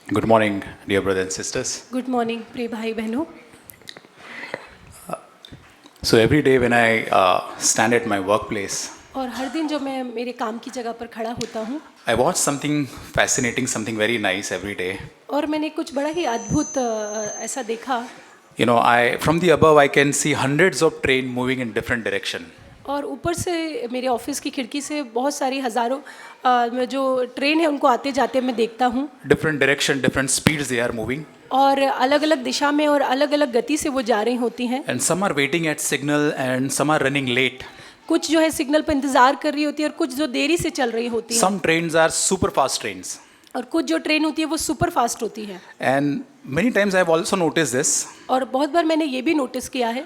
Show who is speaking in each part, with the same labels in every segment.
Speaker 1: Good morning, dear brothers and sisters.
Speaker 2: Good morning प्रिय भाई बहनों।
Speaker 1: So every day when I stand at my workplace,
Speaker 2: और हर दिन जब मैं मेरे काम की जगह पर खड़ा होता हूँ
Speaker 1: I watch something fascinating, something very nice every day.
Speaker 2: और मैंने कुछ बड़ा ही अद्भुत ऐसा देखा।
Speaker 1: You know, from the above I can see hundreds of train moving in different direction.
Speaker 2: और ऊपर से मेरे ऑफिस की खिड़की से बहुत सारी हज़ारों जो ट्रेन है उनको आते जाते मैं देखता हूँ।
Speaker 1: Different direction, different speeds they are moving.
Speaker 2: और अलग अलग दिशा में और अलग अलग गति से वो जा रही होती हैं।
Speaker 1: And some are waiting at signal and some are running late.
Speaker 2: कुछ जो है सिग्नल पर इंतज़ार कर रही होती है और कुछ जो देरी से चल रही होती है।
Speaker 1: Some trains are super fast trains.
Speaker 2: और कुछ जो ट्रेन होती है वो सुपर फास्ट होती है।
Speaker 1: And many times I have also noticed this.
Speaker 2: और बहुत बार मैंने ये भी नोटिस किया है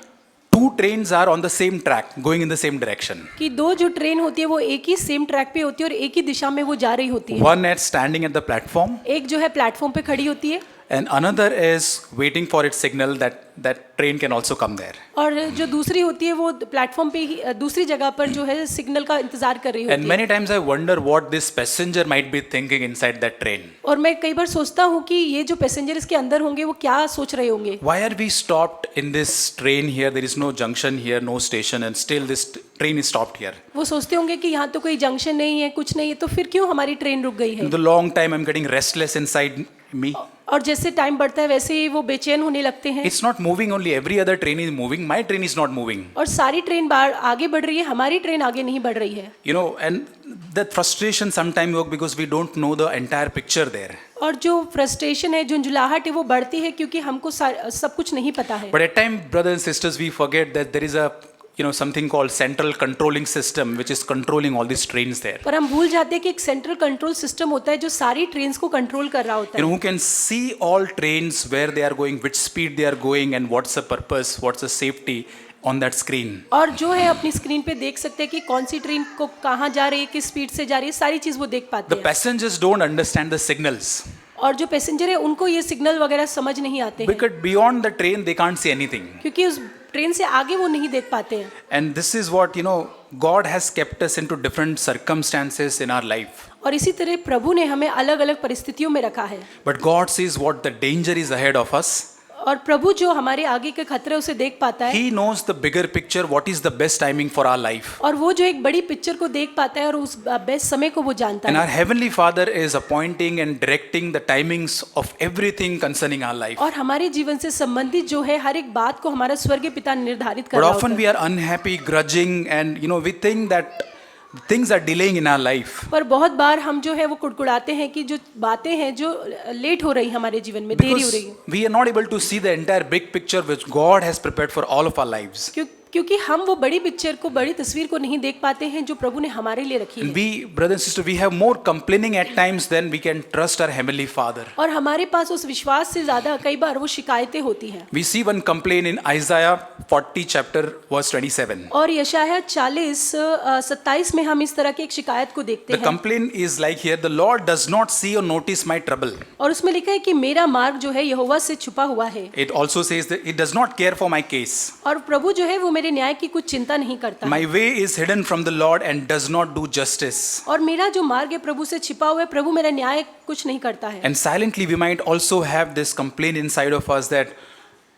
Speaker 1: Two trains are on the same track, going in the same direction.
Speaker 2: कि दो जो ट्रेन होती है वो एक ही सेम ट्रैक पे होती है और एक ही दिशा में वो जा रही होती है।
Speaker 1: One at standing at the platform,
Speaker 2: एक जो है प्लेटफॉर्म पे खड़ी होती है
Speaker 1: and another is waiting for its signal that train can also come there.
Speaker 2: और जो दूसरी होती है वो प्लेटफॉर्म पे ही दूसरी जगह पर जो है सिग्नल का इंतजार कर रही
Speaker 1: And
Speaker 2: होती है।
Speaker 1: many times I wonder what this passenger might be thinking inside that train.
Speaker 2: और मैं कई बार सोचता हूँ कि ये जो पैसेंजर इसके अंदर होंगे वो क्या सोच रहे होंगे।
Speaker 1: Why are we stopped in this train here? There is no junction here, no station, and still this train is stopped here.
Speaker 2: वो सोचते होंगे कि यहाँ तो कोई जंक्शन नहीं है, कुछ नहीं है, तो फिर क्यों हमारी ट्रेन रुक गई है।
Speaker 1: In the long time I'm getting restless inside me.
Speaker 2: और जैसे टाइम बढ़ता है वैसे ही वो बेचैन होने लगते हैं।
Speaker 1: It's not moving only, every other train is moving, my train is not moving.
Speaker 2: और सारी ट्रेन बाहर आगे बढ़ रही है, हमारी ट्रेन आगे नहीं बढ़ रही है।
Speaker 1: You know, and that frustration sometimes work because we don't know the entire picture there.
Speaker 2: और जो फ्रस्ट्रेशन है, झुंझलाहट है, वो बढ़ती है क्योंकि हमको सब कुछ नहीं पता है।
Speaker 1: But at times, brothers and sisters, we forget that there is a something called central controlling system which is controlling all these trains there.
Speaker 2: पर हम भूल जाते हैं कि एक सेंट्रल कंट्रोल सिस्टम होता है जो सारी ट्रेन्स को कंट्रोल कर रहा होता है।
Speaker 1: Who can see all trains where they are going, which speed they are going, and what's the purpose, what's the safety on that screen.
Speaker 2: और जो है अपनी स्क्रीन पे देख सकते हैं कि कौन सी ट्रेन को कहाँ जा रही है, किस स्पीड से जा रही है, सारी चीज वो देख पाते
Speaker 1: The
Speaker 2: हैं।
Speaker 1: passengers don't understand the signals
Speaker 2: और जो पैसेंजर है उनको ये सिग्नल वगैरह समझ नहीं आते हैं
Speaker 1: because beyond the train they can't see anything.
Speaker 2: क्योंकि उस ट्रेन से आगे वो नहीं देख पाते हैं।
Speaker 1: And this is what God has kept us into different circumstances in our life.
Speaker 2: और इसी तरह प्रभु ने हमें अलग अलग परिस्थितियों में रखा है।
Speaker 1: But God sees what the danger is ahead of us.
Speaker 2: और प्रभु जो हमारे आगे के खतरे उसे देख पाता है।
Speaker 1: He knows the bigger picture, what is the best timing for our life.
Speaker 2: और वो जो एक बड़ी पिक्चर को देख पाता है और उस बेस्ट समय को वो जानता
Speaker 1: And
Speaker 2: है।
Speaker 1: our heavenly Father is appointing and directing the timings of everything concerning our life.
Speaker 2: और हमारे जीवन से संबंधित जो है हर एक बात को हमारा स्वर्गीय पिता निर्धारित कर
Speaker 1: But
Speaker 2: रहा
Speaker 1: often
Speaker 2: होता
Speaker 1: we
Speaker 2: है।
Speaker 1: are unhappy, grudging, and we think that things are delaying in our life.
Speaker 2: पर बहुत बार हम जो है वो कुड़कुड़ाते हैं कि जो बातें हैं जो लेट हो रही हमारे जीवन में, देरी हो
Speaker 1: Because
Speaker 2: रही है।
Speaker 1: we are not able to see the entire big picture which God has prepared for all of our lives.
Speaker 2: क्योंकि हम वो बड़ी पिक्चर को, बड़ी तस्वीर को नहीं देख पाते हैं जो प्रभु ने हमारे लिए रखी
Speaker 1: And
Speaker 2: है।
Speaker 1: we, brothers and sisters, we have more complaining at times than we can trust our heavenly Father.
Speaker 2: और हमारे पास उस विश्वास से ज्यादा कई बार वो शिकायतें होती हैं।
Speaker 1: We see one complaint in Isaiah 40 chapter verse 27.
Speaker 2: और यशायाह 40:27 में हम इस तरह की एक शिकायत को देखते
Speaker 1: The
Speaker 2: हैं।
Speaker 1: complaint is like here, the Lord does not see or notice my trouble.
Speaker 2: और उसमें लिखा है कि मेरा मार्ग जो है यहोवा से छुपा हुआ है।
Speaker 1: It also says that it does not care for my case.
Speaker 2: और प्रभु जो है वो मेरे न्याय की कुछ चिंता नहीं करता है।
Speaker 1: My way is hidden from the Lord and does not do justice.
Speaker 2: और मेरा जो मार्ग है प्रभु से छिपा हुआ है, प्रभु मेरा न्याय कुछ नहीं करता है।
Speaker 1: And silently we might also have this complaint inside of us that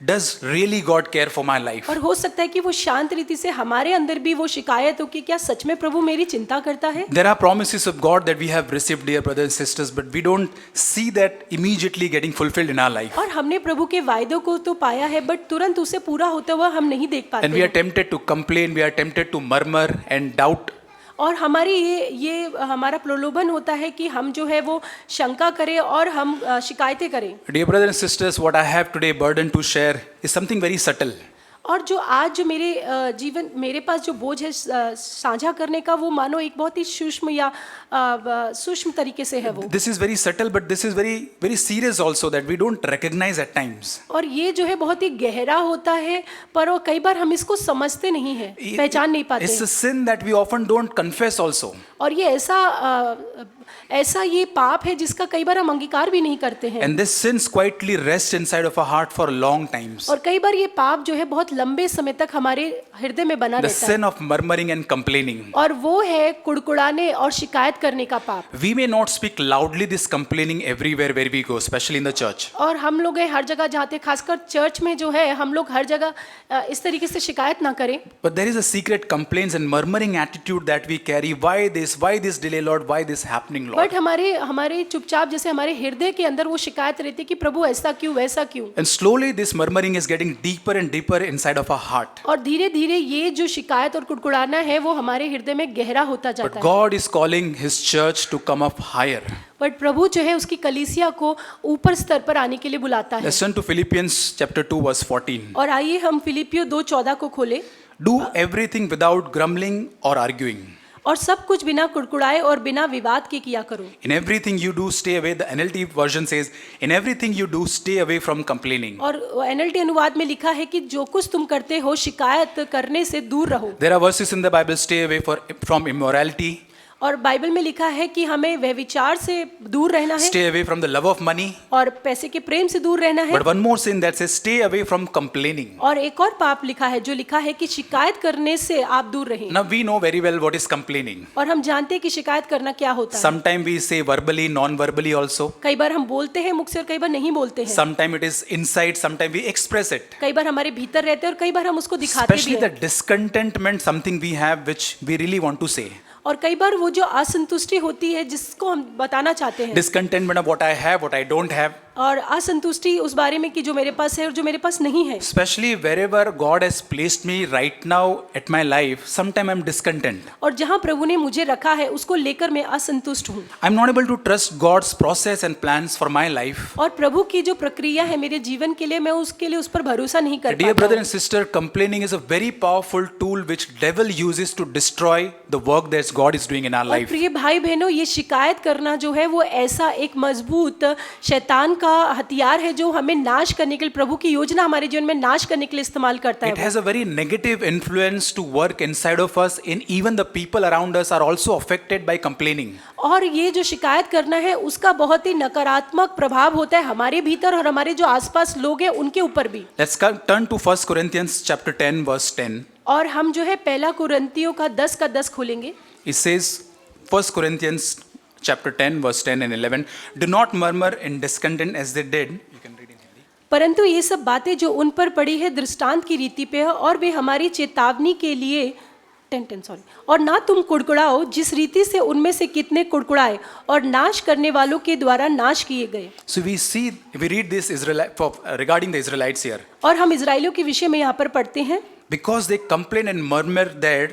Speaker 1: does really God care for my life?
Speaker 2: और हो सकता है कि वो शांत रीति से हमारे अंदर भी वो शिकायत हो कि क्या सच में प्रभु मेरी चिंता करता है।
Speaker 1: There are promises of God that we have received, dear brothers and sisters, but we don't see that immediately getting fulfilled in our life.
Speaker 2: और हमने प्रभु के वायदों को तो पाया है बट तुरंत उसे पूरा होता हुआ हम नहीं देख पाते
Speaker 1: And we are
Speaker 2: हैं।
Speaker 1: tempted to complain, we are tempted to murmur and doubt.
Speaker 2: और हमारी ये हमारा प्रलोभन होता है कि हम जो है वो शंका करें और हम शिकायतें करें।
Speaker 1: Dear brothers and sisters, what I have today burden to share is something very subtle.
Speaker 2: और जो आज जो मेरे पास जो बोझ है साझा करने का, वो मानो एक बहुत ही सूक्ष्म या सूक्ष्म तरीके से है वो।
Speaker 1: This is very subtle, but this is very, very serious also that we don't recognize at times.
Speaker 2: और ये जो है बहुत ही गहरा होता है पर वो कई बार हम इसको समझते नहीं है, पहचान नहीं पाते
Speaker 1: It's a
Speaker 2: हैं।
Speaker 1: sin that we often don't confess also.
Speaker 2: और ये ऐसा ऐसा ये पाप है जिसका कई बार हम अंगीकार भी नहीं करते हैं।
Speaker 1: And this sins quietly rests inside of our heart for long times.
Speaker 2: और कई बार ये पाप जो है बहुत लंबे समय तक हमारे हृदय में बना
Speaker 1: The
Speaker 2: रहता है,
Speaker 1: sin of murmuring and complaining.
Speaker 2: और वो है कुड़कुड़ाने और शिकायत करने का पाप।
Speaker 1: We may not speak loudly this complaining everywhere where we go, especially in the church.
Speaker 2: और हम लोग हर जगह जाते, खासकर चर्च में जो है हम लोग हर जगह इस तरीके से शिकायत ना करें।
Speaker 1: But there is a secret complaints and murmuring attitude that we carry. Why this delay, Lord? Why this happening, Lord?
Speaker 2: But हमारे चुपचाप जैसे हमारे हृदय के अंदर वो शिकायत रहती है कि प्रभु ऐसा क्यों, वैसा क्यों।
Speaker 1: And slowly this murmuring is getting deeper and deeper inside of our heart.
Speaker 2: और धीरे धीरे ये जो शिकायत और कुड़कुड़ाना है वो हमारे हृदय में गहरा होता
Speaker 1: But
Speaker 2: जाता है।
Speaker 1: God is calling His church to come up higher.
Speaker 2: But प्रभु जो है उसकी कलीसिया को ऊपर स्तर पर आने के लिए बुलाता है।
Speaker 1: Let's turn to Philippians chapter 2 verse 14.
Speaker 2: और आइए हम फिलिपियो 2:14 को खोले।
Speaker 1: Do everything without grumbling or arguing.
Speaker 2: और सब कुछ बिना कुड़कुड़ाए और बिना विवाद के किया करो।
Speaker 1: In everything you do, stay away. The NLT version says, in everything you do, stay away from complaining.
Speaker 2: और NLT अनुवाद में लिखा है कि जो कुछ तुम करते हो शिकायत करने से दूर रहो।
Speaker 1: There are verses in the Bible, stay away from immorality,
Speaker 2: और बाइबल में लिखा है कि हमें वह विचार से दूर रहना है,
Speaker 1: stay away from the love of money.
Speaker 2: और पैसे के प्रेम से दूर रहना है।
Speaker 1: But one more sin that says, stay away from complaining.
Speaker 2: और एक और पाप लिखा है जो लिखा है कि शिकायत करने से आप दूर रहें।
Speaker 1: Now we know very well what is complaining.
Speaker 2: और हम जानते हैं कि शिकायत करना क्या होता है।
Speaker 1: Sometimes we say verbally, non-verbally also.
Speaker 2: कई बार हम बोलते हैं मुख से और कई बार नहीं बोलते हैं।
Speaker 1: Sometimes it is inside, sometimes we express it.
Speaker 2: कई बार हमारे भीतर रहते हैं और कई बार हम उसको दिखाते भी
Speaker 1: Especially the
Speaker 2: हैं।
Speaker 1: discontentment, something we have which we really want to say.
Speaker 2: और कई बार वो जो असंतुष्टि होती है जिसको हम बताना चाहते हैं,
Speaker 1: Discontentment of what I have, what I don't have.
Speaker 2: और असंतुष्टि उस बारे में कि जो मेरे पास है और जो मेरे पास नहीं है।
Speaker 1: Especially wherever God has placed me right now at my life, sometimes I'm discontent.
Speaker 2: और जहाँ प्रभु ने मुझे रखा है उसको लेकर मैं असंतुष्ट हूँ।
Speaker 1: I'm not able to trust God's process and plans for my life.
Speaker 2: और प्रभु की जो प्रक्रिया है मेरे जीवन के लिए, मैं उसके लिए उस पर भरोसा नहीं कर
Speaker 1: Dear
Speaker 2: पाता
Speaker 1: brother
Speaker 2: हूँ।
Speaker 1: and sister, complaining is a very powerful tool which devil uses to destroy the work that God is doing in our
Speaker 2: और
Speaker 1: life.
Speaker 2: प्रिय भाई बहनों, ये शिकायत करना जो है वो ऐसा एक मजबूत शैतान का हथियार है जो हमें नाश करने के लिए, प्रभु की योजना हमारे जीवन में नाश करने के लिए इस्तेमाल करता
Speaker 1: It
Speaker 2: है।
Speaker 1: has a very negative influence to work inside of us, and even the people around us are also affected by complaining.
Speaker 2: और ये जो शिकायत करना है उसका बहुत ही नकारात्मक प्रभाव होता है हमारे भीतर और हमारे जो आसपास लोग हैं उनके ऊपर भी।
Speaker 1: Let's turn to 1 Corinthians chapter 10 verse 10.
Speaker 2: और हम जो है पहला कुरिन्थियों का 10 का 10 खोलेंगे।
Speaker 1: It says, 1 Corinthians chapter 10 verse 10 and 11, do not murmur in discontent as they did. You can read in Hindi.
Speaker 2: परंतु ये सब बातें जो उन पर पड़ी है दृष्टांत की रीति पे है, और वे हमारी चेतावनी के लिए 10 और ना तुम कुड़कुड़ाओ जिस रीति से उनमें से कितने कुड़कुड़ाए और नाश करने वालों के द्वारा नाश किए गए।
Speaker 1: So we read this regarding the Israelites here.
Speaker 2: और हम इजराइलियों के विषय में यहाँ पर पढ़ते हैं,
Speaker 1: Because they complain and murmur there,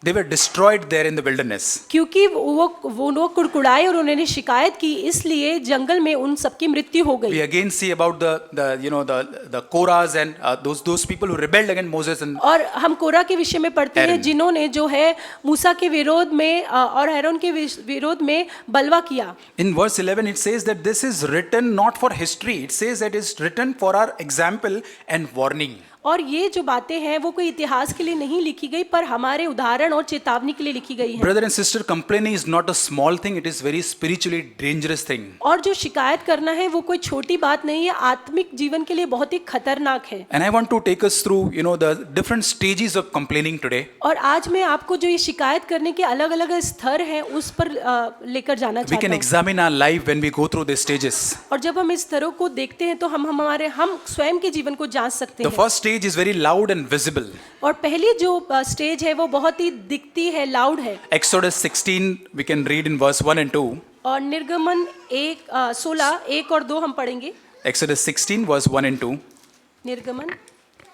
Speaker 1: they were destroyed there in the wilderness.
Speaker 2: क्योंकि वो कुड़कुड़ाए और उन्होंने शिकायत की, इसलिए जंगल में उन सबकी मृत्यु हो
Speaker 1: We
Speaker 2: गई।
Speaker 1: again see about the Korahs and those people who rebelled against Moses and
Speaker 2: और हम कोरा के विषय में पढ़ते हैं
Speaker 1: Aaron.
Speaker 2: जिन्होंने जो है मूसा के विरोध में और हैरोन के विरोध में बलवा किया।
Speaker 1: in verse 11 it says that this is written not for history, it says that it's written for our example and warning.
Speaker 2: और ये जो बातें हैं वो कोई इतिहास के लिए नहीं लिखी गई पर हमारे उदाहरण और चेतावनी के लिए लिखी गई है।
Speaker 1: Brother and sister, complaining is not a small thing, it is very spiritually dangerous thing.
Speaker 2: और जो शिकायत करना है वो कोई छोटी बात नहीं है, आत्मिक जीवन के लिए बहुत ही खतरनाक है।
Speaker 1: And I want to take us through the different stages of complaining today.
Speaker 2: और आज मैं आपको जो ये शिकायत करने के अलग अलग स्तर हैं उस पर लेकर जाना
Speaker 1: We can
Speaker 2: चाहता हूँ।
Speaker 1: examine our life when we go through these stages.
Speaker 2: और जब हम इस स्तरों को देखते हैं तो हम स्वयं के जीवन को जांच सकते
Speaker 1: The
Speaker 2: हैं।
Speaker 1: first stage is very loud and visible.
Speaker 2: और पहली जो स्टेज है वो बहुत ही दिखती है, लाउड है।
Speaker 1: Exodus 16 we can read in verse 1 and 2.
Speaker 2: और निर्गमन 16 1 और 2 हम पढ़ेंगे।
Speaker 1: Exodus 16 verse 1 and 2.
Speaker 2: निर्गमन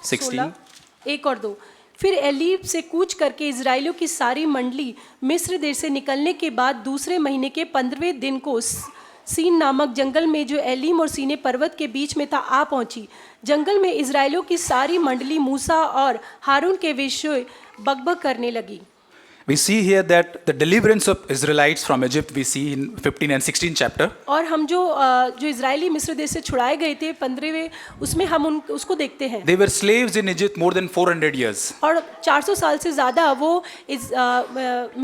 Speaker 1: 16.
Speaker 2: 1 और 2। फिर एलीम से कूच करके इजराइलियों की सारी मंडली मिस्र देश से निकलने के बाद दूसरे महीने के 15वें दिन को सीन नामक जंगल में जो एलीम और सीने पर्वत के बीच में था आ पहुंची। जंगल में इजराइलियों की सारी मंडली मूसा और हारून के विषय बकबक करने लगी।
Speaker 1: We see here that the deliverance of Israelites from Egypt we see in 15 and 16 chapter.
Speaker 2: और हम जो जो इजरायली मिस्र देश से छुड़ाए गए थे 15वें उसमें हम उसको देखते हैं।
Speaker 1: They were slaves in Egypt more than 400 years.
Speaker 2: और 400 साल से ज़्यादा वो इस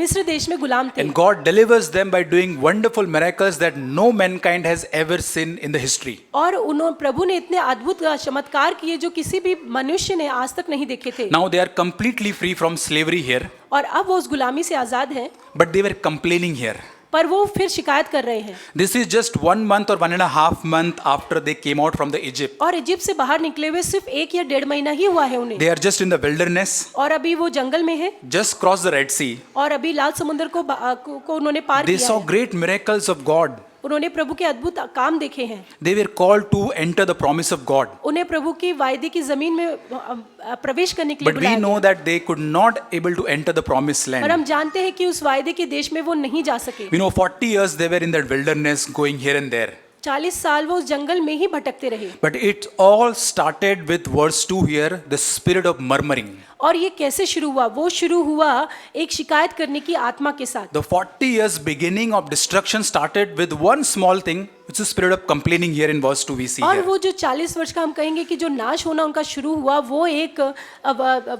Speaker 2: मिस्र देश में गुलाम थे।
Speaker 1: And God delivers them by doing wonderful miracles that no mankind has ever seen in the history.
Speaker 2: और प्रभु ने इतने अद्भुत चमत्कार किए जो किसी भी मनुष्य ने आज तक नहीं देखे थे।
Speaker 1: Now they are completely free from slavery here,
Speaker 2: और अब वो उस गुलामी से आज़ाद हैं,
Speaker 1: but they were complaining here.
Speaker 2: पर वो फिर शिकायत कर रहे हैं।
Speaker 1: This is just 1 month or 1.5 month after they came out from the Egypt.
Speaker 2: और इजिप्ट से बाहर निकले हुए सिर्फ 1 या 1.5 महीना ही हुआ है उन्हें।
Speaker 1: They are just in the wilderness,
Speaker 2: और अभी वो जंगल में है।
Speaker 1: just crossed the Red Sea.
Speaker 2: और अभी लाल समुद्र को उन्होंने पार
Speaker 1: They
Speaker 2: किया
Speaker 1: saw
Speaker 2: है।
Speaker 1: great miracles of God.
Speaker 2: उन्होंने प्रभु के अद्भुत काम देखे हैं।
Speaker 1: They were called to enter the promise of God.
Speaker 2: उन्हें प्रभु की वायदे की जमीन में प्रवेश करने के लिए
Speaker 1: But we
Speaker 2: बुलाया
Speaker 1: know
Speaker 2: गया।
Speaker 1: that they could not able to enter the promised
Speaker 2: और
Speaker 1: land.
Speaker 2: हम जानते हैं कि उस वायदे के देश में वो नहीं जा सके।
Speaker 1: We know 40 years they were in that wilderness going here and there.
Speaker 2: 40 साल वो उस जंगल में ही भटकते रहे।
Speaker 1: But it all started with verse 2 here, the spirit of murmuring.
Speaker 2: और ये कैसे शुरू हुआ? वो शुरू हुआ एक शिकायत करने की आत्मा के साथ।
Speaker 1: The 40 years beginning of destruction started with one small thing, which is spirit of complaining here in verse 2 we see
Speaker 2: और
Speaker 1: here.
Speaker 2: वो जो 40 वर्ष का हम कहेंगे कि जो नाश होना उनका शुरू हुआ वो एक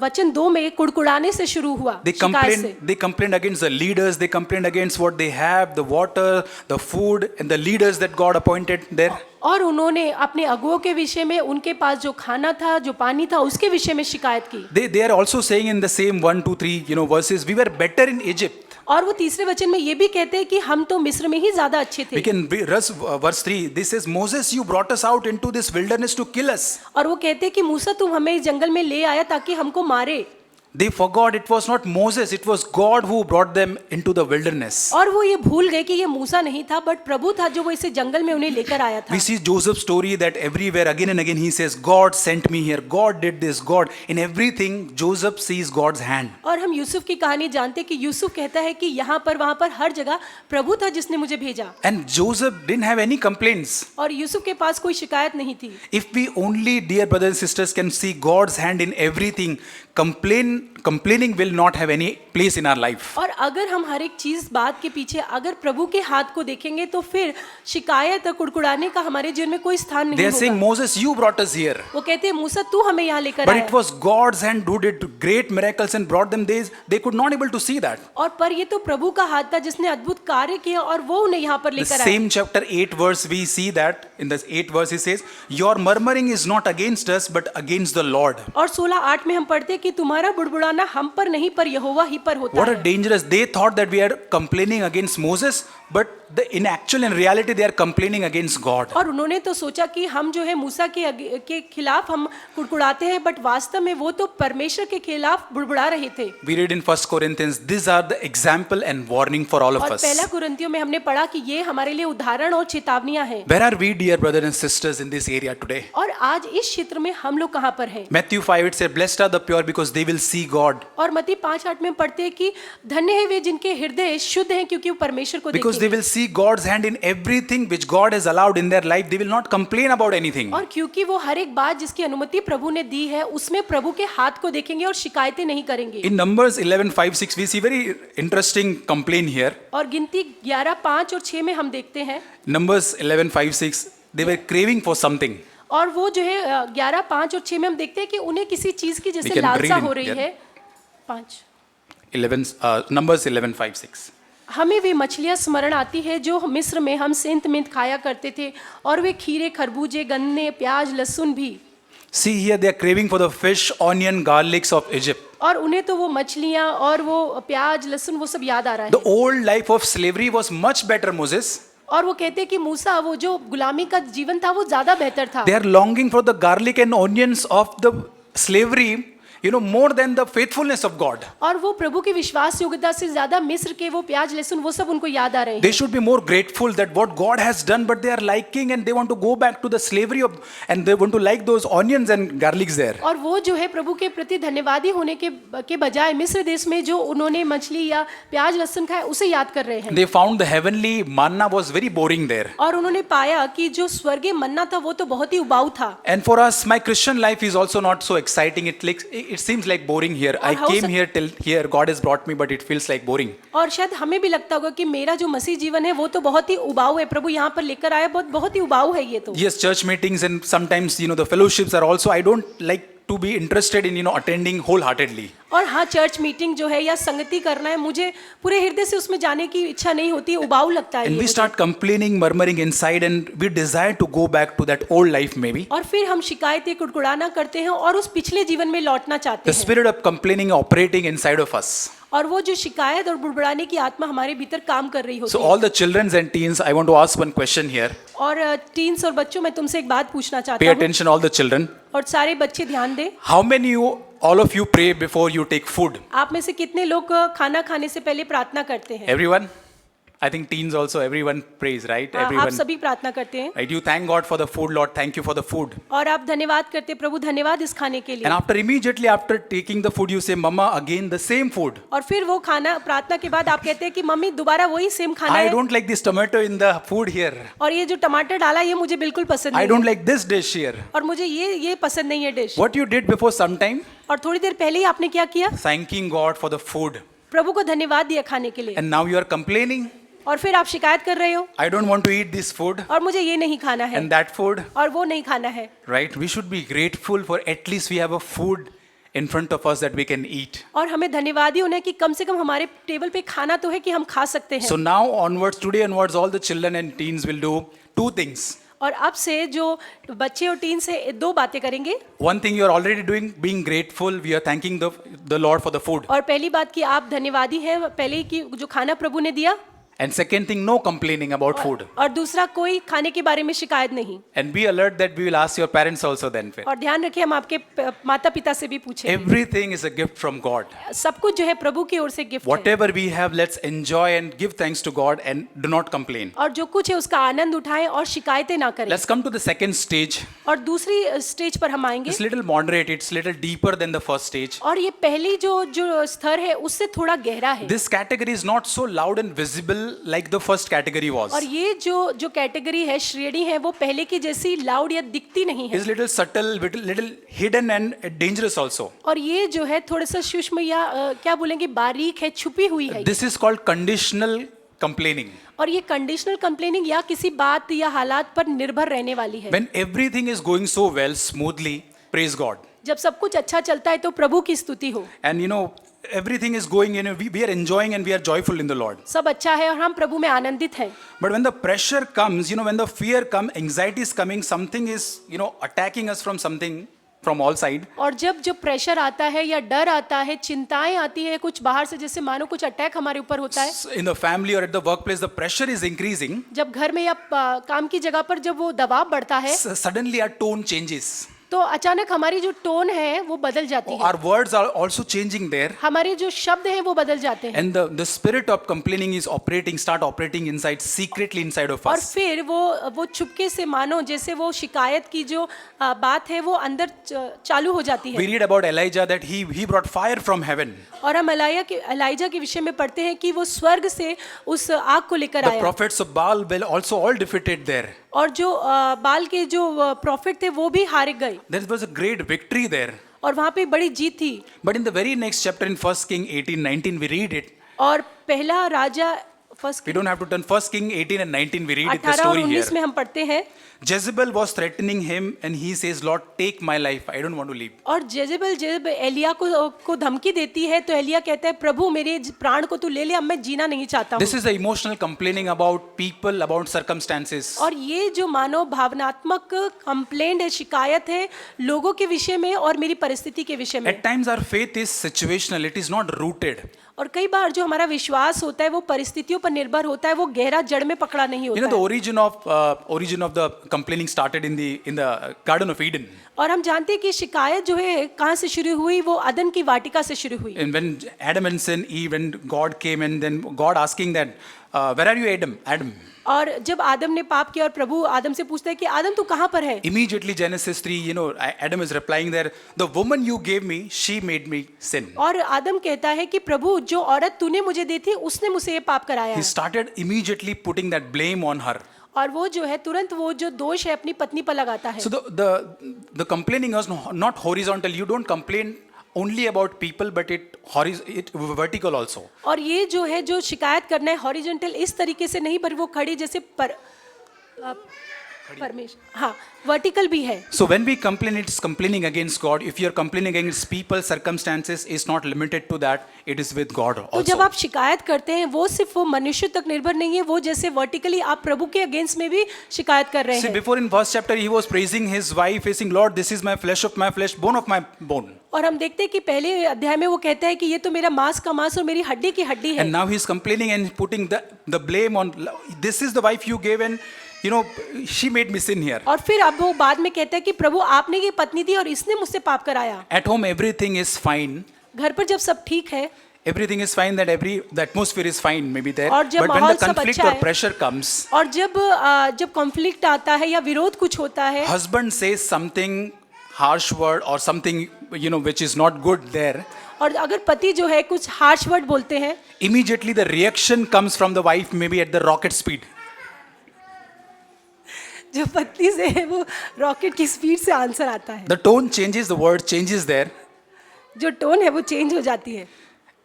Speaker 2: वचन 2 में कुड़कुड़ाने से शुरू हुआ।
Speaker 1: They complained against the leaders, they complained against what they have, the water, the food, and the leaders that God appointed there.
Speaker 2: और उन्होंने अपने अगुओं के विषय में, उनके पास जो खाना था, जो पानी था, उसके विषय में शिकायत की।
Speaker 1: They are also saying in the same 1, 2, 3 verses, we were better in Egypt.
Speaker 2: और वो तीसरे वचन में ये भी कहते हैं कि हम तो मिस्र में ही ज्यादा अच्छे थे।
Speaker 1: We can verse 3. This says Moses, you brought us out into this wilderness to kill us.
Speaker 2: और वो कहते हैं कि मूसा तुम हमें इस जंगल में ले आया ताकि हमको मारे।
Speaker 1: They forgot it was not Moses, it was God who brought them into the wilderness.
Speaker 2: और वो ये भूल गए कि ये मूसा नहीं था बट प्रभु था जो वो इसे जंगल में उन्हें लेकर आया था।
Speaker 1: We see Joseph's story that everywhere again and again he says, God sent me here, God did this, God. In everything, Joseph sees God's hand.
Speaker 2: और हम यूसुफ की कहानी जानते कि यूसुफ कहता है कि यहाँ पर वहाँ पर हर जगह प्रभु था जिसने मुझे भेजा।
Speaker 1: And Joseph didn't have any complaints.
Speaker 2: और यूसुफ के पास कोई शिकायत नहीं थी।
Speaker 1: If we only, dear brothers and sisters, can see God's hand in everything, complaining will not have any place in our life.
Speaker 2: और अगर हम हर एक चीज बात के पीछे अगर प्रभु के हाथ को देखेंगे तो फिर शिकायत और कुड़कुड़ाने का हमारे जीवन में कोई स्थान नहीं
Speaker 1: They are
Speaker 2: होगा।
Speaker 1: saying, Moses, you brought us here.
Speaker 2: वो कहते हैं मूसा तू हमें यहाँ लेकर
Speaker 1: But
Speaker 2: आया।
Speaker 1: it was God's hand who did great miracles and brought them. They could not able to see that.
Speaker 2: और पर ये तो प्रभु का हाथ था जिसने अद्भुत कार्य किया और वो उन्हें यहाँ पर
Speaker 1: The
Speaker 2: लेकर आया।
Speaker 1: same chapter 8 verse we see that in the 8 verse it says, your murmuring is not against us but against the Lord.
Speaker 2: और 16:8 में हम पढ़ते हैं कि तुम्हारा बुड़बुड़ाना हम पर नहीं पर यहोवा ही पर होता
Speaker 1: What a
Speaker 2: है।
Speaker 1: dangerous, they thought that we are complaining against Moses, but in actual and reality they are complaining against God.
Speaker 2: और उन्होंने तो सोचा कि हम जो है मूसा के खिलाफ हम कुड़कुड़ाते हैं बट वास्तव में वो तो परमेश्वर के खिलाफ बुड़बुड़ा रहे थे।
Speaker 1: We read in 1 Corinthians, these are the example and warning for all of
Speaker 2: और
Speaker 1: us.
Speaker 2: पहला कुरिन्थियों में हमने पढ़ा कि ये हमारे लिए उदाहरण और चेतावनियां हैं।
Speaker 1: Where are we, dear brothers and sisters, in this area today?
Speaker 2: और आज इस क्षेत्र में हम लोग कहाँ पर हैं?
Speaker 1: Matthew 5 it says, blessed are the pure because they will see God.
Speaker 2: और मत्ती 5:8 में पढ़ते हैं कि धन्य है वे जिनके हृदय शुद्ध हैं क्योंकि वो परमेश्वर को
Speaker 1: Because they
Speaker 2: देखेंगे।
Speaker 1: will see God's hand in everything which God has allowed in their life. They will not complain about anything.
Speaker 2: और क्योंकि वो हर एक बात जिसकी अनुमति प्रभु ने दी है उसमें प्रभु के हाथ को देखेंगे और शिकायतें नहीं करेंगे।
Speaker 1: In Numbers 11:5-6 we see very interesting complaint here.
Speaker 2: और गिनती 11:5 और 6 में हम देखते हैं
Speaker 1: Numbers 11:5-6 they were craving for something.
Speaker 2: और वो जो है 11:5 और 6 में हम देखते हैं कि उन्हें किसी चीज की
Speaker 1: We
Speaker 2: जैसे
Speaker 1: can
Speaker 2: लालसा
Speaker 1: read
Speaker 2: हो
Speaker 1: in
Speaker 2: रही
Speaker 1: here.
Speaker 2: है। 5
Speaker 1: Numbers 11:5-6.
Speaker 2: हमें वे मछलियाँ स्मरण आती है जो मिस्र में हम सेंत मेंत खाया करते थे और वे खीरे खरबूजे गन्ने प्याज लहसुन भी।
Speaker 1: See here they are craving for the fish, onion, garlics of Egypt.
Speaker 2: और उन्हें तो वो मछलियाँ और वो प्याज लहसुन वो सब याद आ रहा है।
Speaker 1: The old life of slavery was much better, Moses.
Speaker 2: और वो कहते हैं कि मूसा वो जो गुलामी का जीवन था वो ज्यादा बेहतर था।
Speaker 1: They are longing for the garlic and onions of the slavery, more than the faithfulness of God.
Speaker 2: और वो प्रभु की विश्वास योग्यता से ज्यादा मिस्र के वो प्याज लहसुन वो सब उनको याद आ रहे हैं।
Speaker 1: They should be more grateful that what God has done, but they are liking and they want to go back to the slavery of, and they want to like those onions and garlics there.
Speaker 2: और वो जो है प्रभु के प्रति धन्यवादी होने के बजाय मिस्र देश में जो उन्होंने मछली या प्याज लहसुन खाया उसे याद कर रहे हैं।
Speaker 1: They found the heavenly manna was very boring there.
Speaker 2: और उन्होंने पाया कि जो स्वर्गीय मन्ना था वो तो बहुत ही उबाऊ था।
Speaker 1: And for us, my Christian life is also not so exciting. it seems like boring here. I
Speaker 2: how
Speaker 1: came
Speaker 2: sab-
Speaker 1: here till here. God has brought me, but it feels like boring.
Speaker 2: और शायद हमें भी लगता होगा कि मेरा जो मसीह जीवन है वो तो बहुत ही उबाऊ है, प्रभु यहाँ पर लेकर आया, बहुत बहुत ही उबाऊ है ये तो।
Speaker 1: Yes, church meetings and sometimes the fellowships are also. I don't like to be interested in attending wholeheartedly.
Speaker 2: और हाँ, चर्च मीटिंग जो है या संगति करना है, मुझे पूरे हृदय से उसमें जाने की इच्छा नहीं होती है, उबाऊ लगता है
Speaker 1: And
Speaker 2: ये
Speaker 1: we
Speaker 2: मुझे।
Speaker 1: start complaining, murmuring inside, and we desire to go back to that old life maybe.
Speaker 2: और फिर हम शिकायतें कुड़कुड़ाना करते हैं और उस पिछले जीवन में लौटना चाहते
Speaker 1: The
Speaker 2: हैं।
Speaker 1: spirit of complaining operating inside of us.
Speaker 2: और वो जो शिकायत और बुड़बुड़ाने की आत्मा हमारे भीतर काम कर रही होती
Speaker 1: So
Speaker 2: है।
Speaker 1: all the children and teens, I want to ask one question here.
Speaker 2: और टीन्स और बच्चों, मैं तुमसे एक बात पूछना चाहता
Speaker 1: Pay
Speaker 2: हूँ,
Speaker 1: attention, all the children.
Speaker 2: और सारे बच्चे ध्यान दें।
Speaker 1: How many all of you pray before you take food?
Speaker 2: आप में से कितने लोग खाना खाने से पहले प्रार्थना करते हैं?
Speaker 1: Everyone? I think teens also, everyone prays, right?
Speaker 2: आप
Speaker 1: Everyone.
Speaker 2: सभी प्रार्थना करते हैं
Speaker 1: Right? You thank God for the food, Lord. Thank you for the food.
Speaker 2: और आप धन्यवाद करते हैं, प्रभु धन्यवाद इस खाने के
Speaker 1: And
Speaker 2: लिए।
Speaker 1: after immediately after taking the food, you say, Mama, again the same food.
Speaker 2: और फिर वो खाना प्रार्थना के बाद आप कहते हैं कि मम्मी दोबारा वही सेम खाना
Speaker 1: I
Speaker 2: है,
Speaker 1: don't like this tomato in the food here.
Speaker 2: और ये जो टमाटर डाला ये मुझे बिल्कुल पसंद
Speaker 1: I
Speaker 2: नहीं
Speaker 1: don't
Speaker 2: है,
Speaker 1: like this dish here.
Speaker 2: और मुझे ये पसंद नहीं है dish.
Speaker 1: What you did before some time?
Speaker 2: और थोड़ी देर पहले ही आपने क्या किया?
Speaker 1: Thanking God for the food.
Speaker 2: प्रभु को धन्यवाद दिया खाने के लिए,
Speaker 1: And now you are complaining.
Speaker 2: और फिर आप शिकायत कर रहे हो,
Speaker 1: I don't want to eat this food
Speaker 2: और मुझे ये नहीं खाना है
Speaker 1: and that food.
Speaker 2: और वो नहीं खाना है।
Speaker 1: Right? We should be grateful for at least we have a food in front of us that we can eat.
Speaker 2: और हमें धन्यवादी होना है कि कम से कम हमारे टेबल पे खाना तो है कि हम खा सकते हैं।
Speaker 1: So now onwards, today onwards, all the children and teens will do two things.
Speaker 2: और अब से जो बच्चे और टीन से दो बातें करेंगे।
Speaker 1: One thing you are already doing, being grateful. We are thanking the Lord for the food.
Speaker 2: और पहली बात कि आप धन्यवादी हैं पहले ही कि जो खाना प्रभु ने दिया,
Speaker 1: And second thing, no complaining about food.
Speaker 2: और दूसरा कोई खाने के बारे में शिकायत नहीं।
Speaker 1: And be alert that we will ask your parents also then.
Speaker 2: और ध्यान रखिए हम आपके माता पिता से भी पूछें।
Speaker 1: Everything is a gift from God.
Speaker 2: सब कुछ जो है प्रभु की ओर से गिफ्ट है,
Speaker 1: Whatever we have, let's enjoy and give thanks to God and do not complain.
Speaker 2: और जो कुछ है उसका आनंद उठाएं और शिकायतें ना करें।
Speaker 1: Let's come to the second stage.
Speaker 2: और दूसरी स्टेज पर हम आएंगे,
Speaker 1: It's little moderate. It's little deeper than the first stage.
Speaker 2: और ये पहली जो स्तर है उससे थोड़ा गहरा है।
Speaker 1: This category is not so loud and visible like the first category was.
Speaker 2: और ये जो कैटेगरी है, श्रेणी है, वो पहले की जैसी लाउड या दिखती नहीं है,
Speaker 1: It's little subtle, little hidden and dangerous also.
Speaker 2: और ये जो है थोड़ा सा सूक्ष्म या क्या बोलेंगे, बारीक है, छुपी हुई है।
Speaker 1: This is called conditional complaining.
Speaker 2: और ये कंडीशनल कंप्लेनिंग या किसी बात या हालात पर निर्भर रहने वाली है।
Speaker 1: When everything is going so well, smoothly, praise God.
Speaker 2: जब सब कुछ अच्छा चलता है तो प्रभु की स्तुति हो,
Speaker 1: And everything is going, we are enjoying and we are joyful in the Lord.
Speaker 2: सब अच्छा है और हम प्रभु में आनंदित हैं।
Speaker 1: But when the pressure comes, when the fear comes, anxiety is coming, something is, attacking us from something, from all side.
Speaker 2: और जब प्रेशर आता है या डर आता है, चिंताएं आती है कुछ बाहर से, जैसे मानो कुछ अटैक हमारे ऊपर होता है,
Speaker 1: In the family or at the workplace, the pressure is increasing.
Speaker 2: जब घर में या काम की जगह पर जब वो दबाव बढ़ता है,
Speaker 1: Suddenly our tone changes.
Speaker 2: तो अचानक हमारी जो टोन है वो बदल जाती है,
Speaker 1: Our words are also changing there.
Speaker 2: हमारे जो शब्द हैं वो बदल जाते हैं,
Speaker 1: And the spirit of complaining is start operating inside, secretly inside of
Speaker 2: और
Speaker 1: us.
Speaker 2: फिर वो चुपके से मानो जैसे वो शिकायत की जो बात है वो अंदर चालू हो जाती
Speaker 1: We
Speaker 2: है।
Speaker 1: read about Elijah that he brought fire from heaven.
Speaker 2: और हम एलाइजा के विषय में पढ़ते हैं कि वो स्वर्ग से उस आग को लेकर
Speaker 1: The
Speaker 2: आया,
Speaker 1: prophets of Baal were also all defeated there.
Speaker 2: और जो बाल के जो प्रॉफिट थे वो भी हार गए,
Speaker 1: There was a great victory there.
Speaker 2: और वहाँ पे बड़ी जीत थी।
Speaker 1: But in the very next chapter in 1 King 18:19 we read it.
Speaker 2: और पहला राजा first
Speaker 1: We don't have to turn 1 King 18 and 19 we read it, the
Speaker 2: 18 और
Speaker 1: story
Speaker 2: 19
Speaker 1: here.
Speaker 2: में हम पढ़ते हैं,
Speaker 1: Jezebel was threatening him and he says, Lord, take my life. I don't want to live.
Speaker 2: और Jezebel जब एलिया को धमकी देती है तो एलिया कहता है, प्रभु मेरे प्राण को तू ले ले, अब मैं जीना नहीं चाहता
Speaker 1: This
Speaker 2: हूँ।
Speaker 1: is the emotional complaining about people, about circumstances.
Speaker 2: और ये जो मानो भावनात्मक कंप्लेंट है, शिकायत है लोगों के विषय में और मेरी परिस्थिति के विषय में।
Speaker 1: At times our faith is situational, it is not rooted.
Speaker 2: और कई बार जो हमारा विश्वास होता है वो परिस्थितियों पर निर्भर होता है, वो गहरा जड़ में पकड़ा नहीं
Speaker 1: The
Speaker 2: होता है।
Speaker 1: origin of the complaining started in the Garden of Eden.
Speaker 2: और हम जानते हैं कि शिकायत जो है कहाँ से शुरू हुई, वो अदन की वाटिका से शुरू हुई।
Speaker 1: And when Adam and sin, Eve, and God came, and then God asking that, where are you, Adam? Adam.
Speaker 2: और जब आदम ने पाप किया और प्रभु आदम से पूछता है कि आदम तू कहाँ पर है,
Speaker 1: Immediately Genesis 3, Adam is replying there, the woman you gave me, she made me sin.
Speaker 2: और आदम कहता है कि प्रभु जो औरत तूने मुझे दी थी उसने मुझे ये पाप कराया
Speaker 1: He
Speaker 2: है।
Speaker 1: started immediately putting that blame on her.
Speaker 2: और वो जो है तुरंत वो जो दोष है अपनी पत्नी पर लगाता है।
Speaker 1: So the complaining was not horizontal. You don't complain only about people, but it vertical also.
Speaker 2: और ये जो है जो शिकायत करना है हॉरिजॉन्टल इस तरीके से नहीं पर वो खड़ी जैसे परमेश्वर हाँ वर्टिकल भी है.
Speaker 1: So when we complain, it's complaining against God. If you're complaining against people, circumstances, is not limited to that. It is with God
Speaker 2: तो जब
Speaker 1: also.
Speaker 2: आप शिकायत करते हैं वो सिर्फ वो मनुष्य तक निर्भर नहीं है, वो जैसे वर्टिकली आप प्रभु के अगेंस्ट में भी शिकायत कर रहे
Speaker 1: See,
Speaker 2: हैं.
Speaker 1: before in first chapter, he was praising his wife, saying, Lord, this is my flesh of my flesh, bone of my bone.
Speaker 2: और हम देखते हैं कि पहले अध्याय में वो कहता है कि ये तो मेरा मांस का मांस और मेरी हड्डी की हड्डी है.
Speaker 1: And now he's complaining and putting the blame on, this is the wife you gave, and she made me sin here.
Speaker 2: और फिर अब वो बाद में कहता है कि प्रभु आपने ये पत्नी दी और इसने मुझसे पाप कराया.
Speaker 1: At home, everything is fine.
Speaker 2: घर पर जब सब ठीक है
Speaker 1: Everything is fine, that the atmosphere is fine, maybe there.
Speaker 2: और जब
Speaker 1: But when
Speaker 2: माहौल
Speaker 1: the
Speaker 2: सब
Speaker 1: conflict
Speaker 2: अच्छा
Speaker 1: or
Speaker 2: है,
Speaker 1: pressure comes,
Speaker 2: और जब कॉन्फ्लिक्ट आता है या विरोध कुछ होता है
Speaker 1: husband says something harsh word or something, which is not good there,
Speaker 2: और अगर पति जो है कुछ हार्श वर्ड बोलते हैं
Speaker 1: immediately the reaction comes from the wife, maybe at the rocket speed.
Speaker 2: जो पत्नी से है वो रॉकेट की स्पीड से आंसर आता है.
Speaker 1: The tone changes, the word changes there.
Speaker 2: जो टोन है वो चेंज हो जाती है.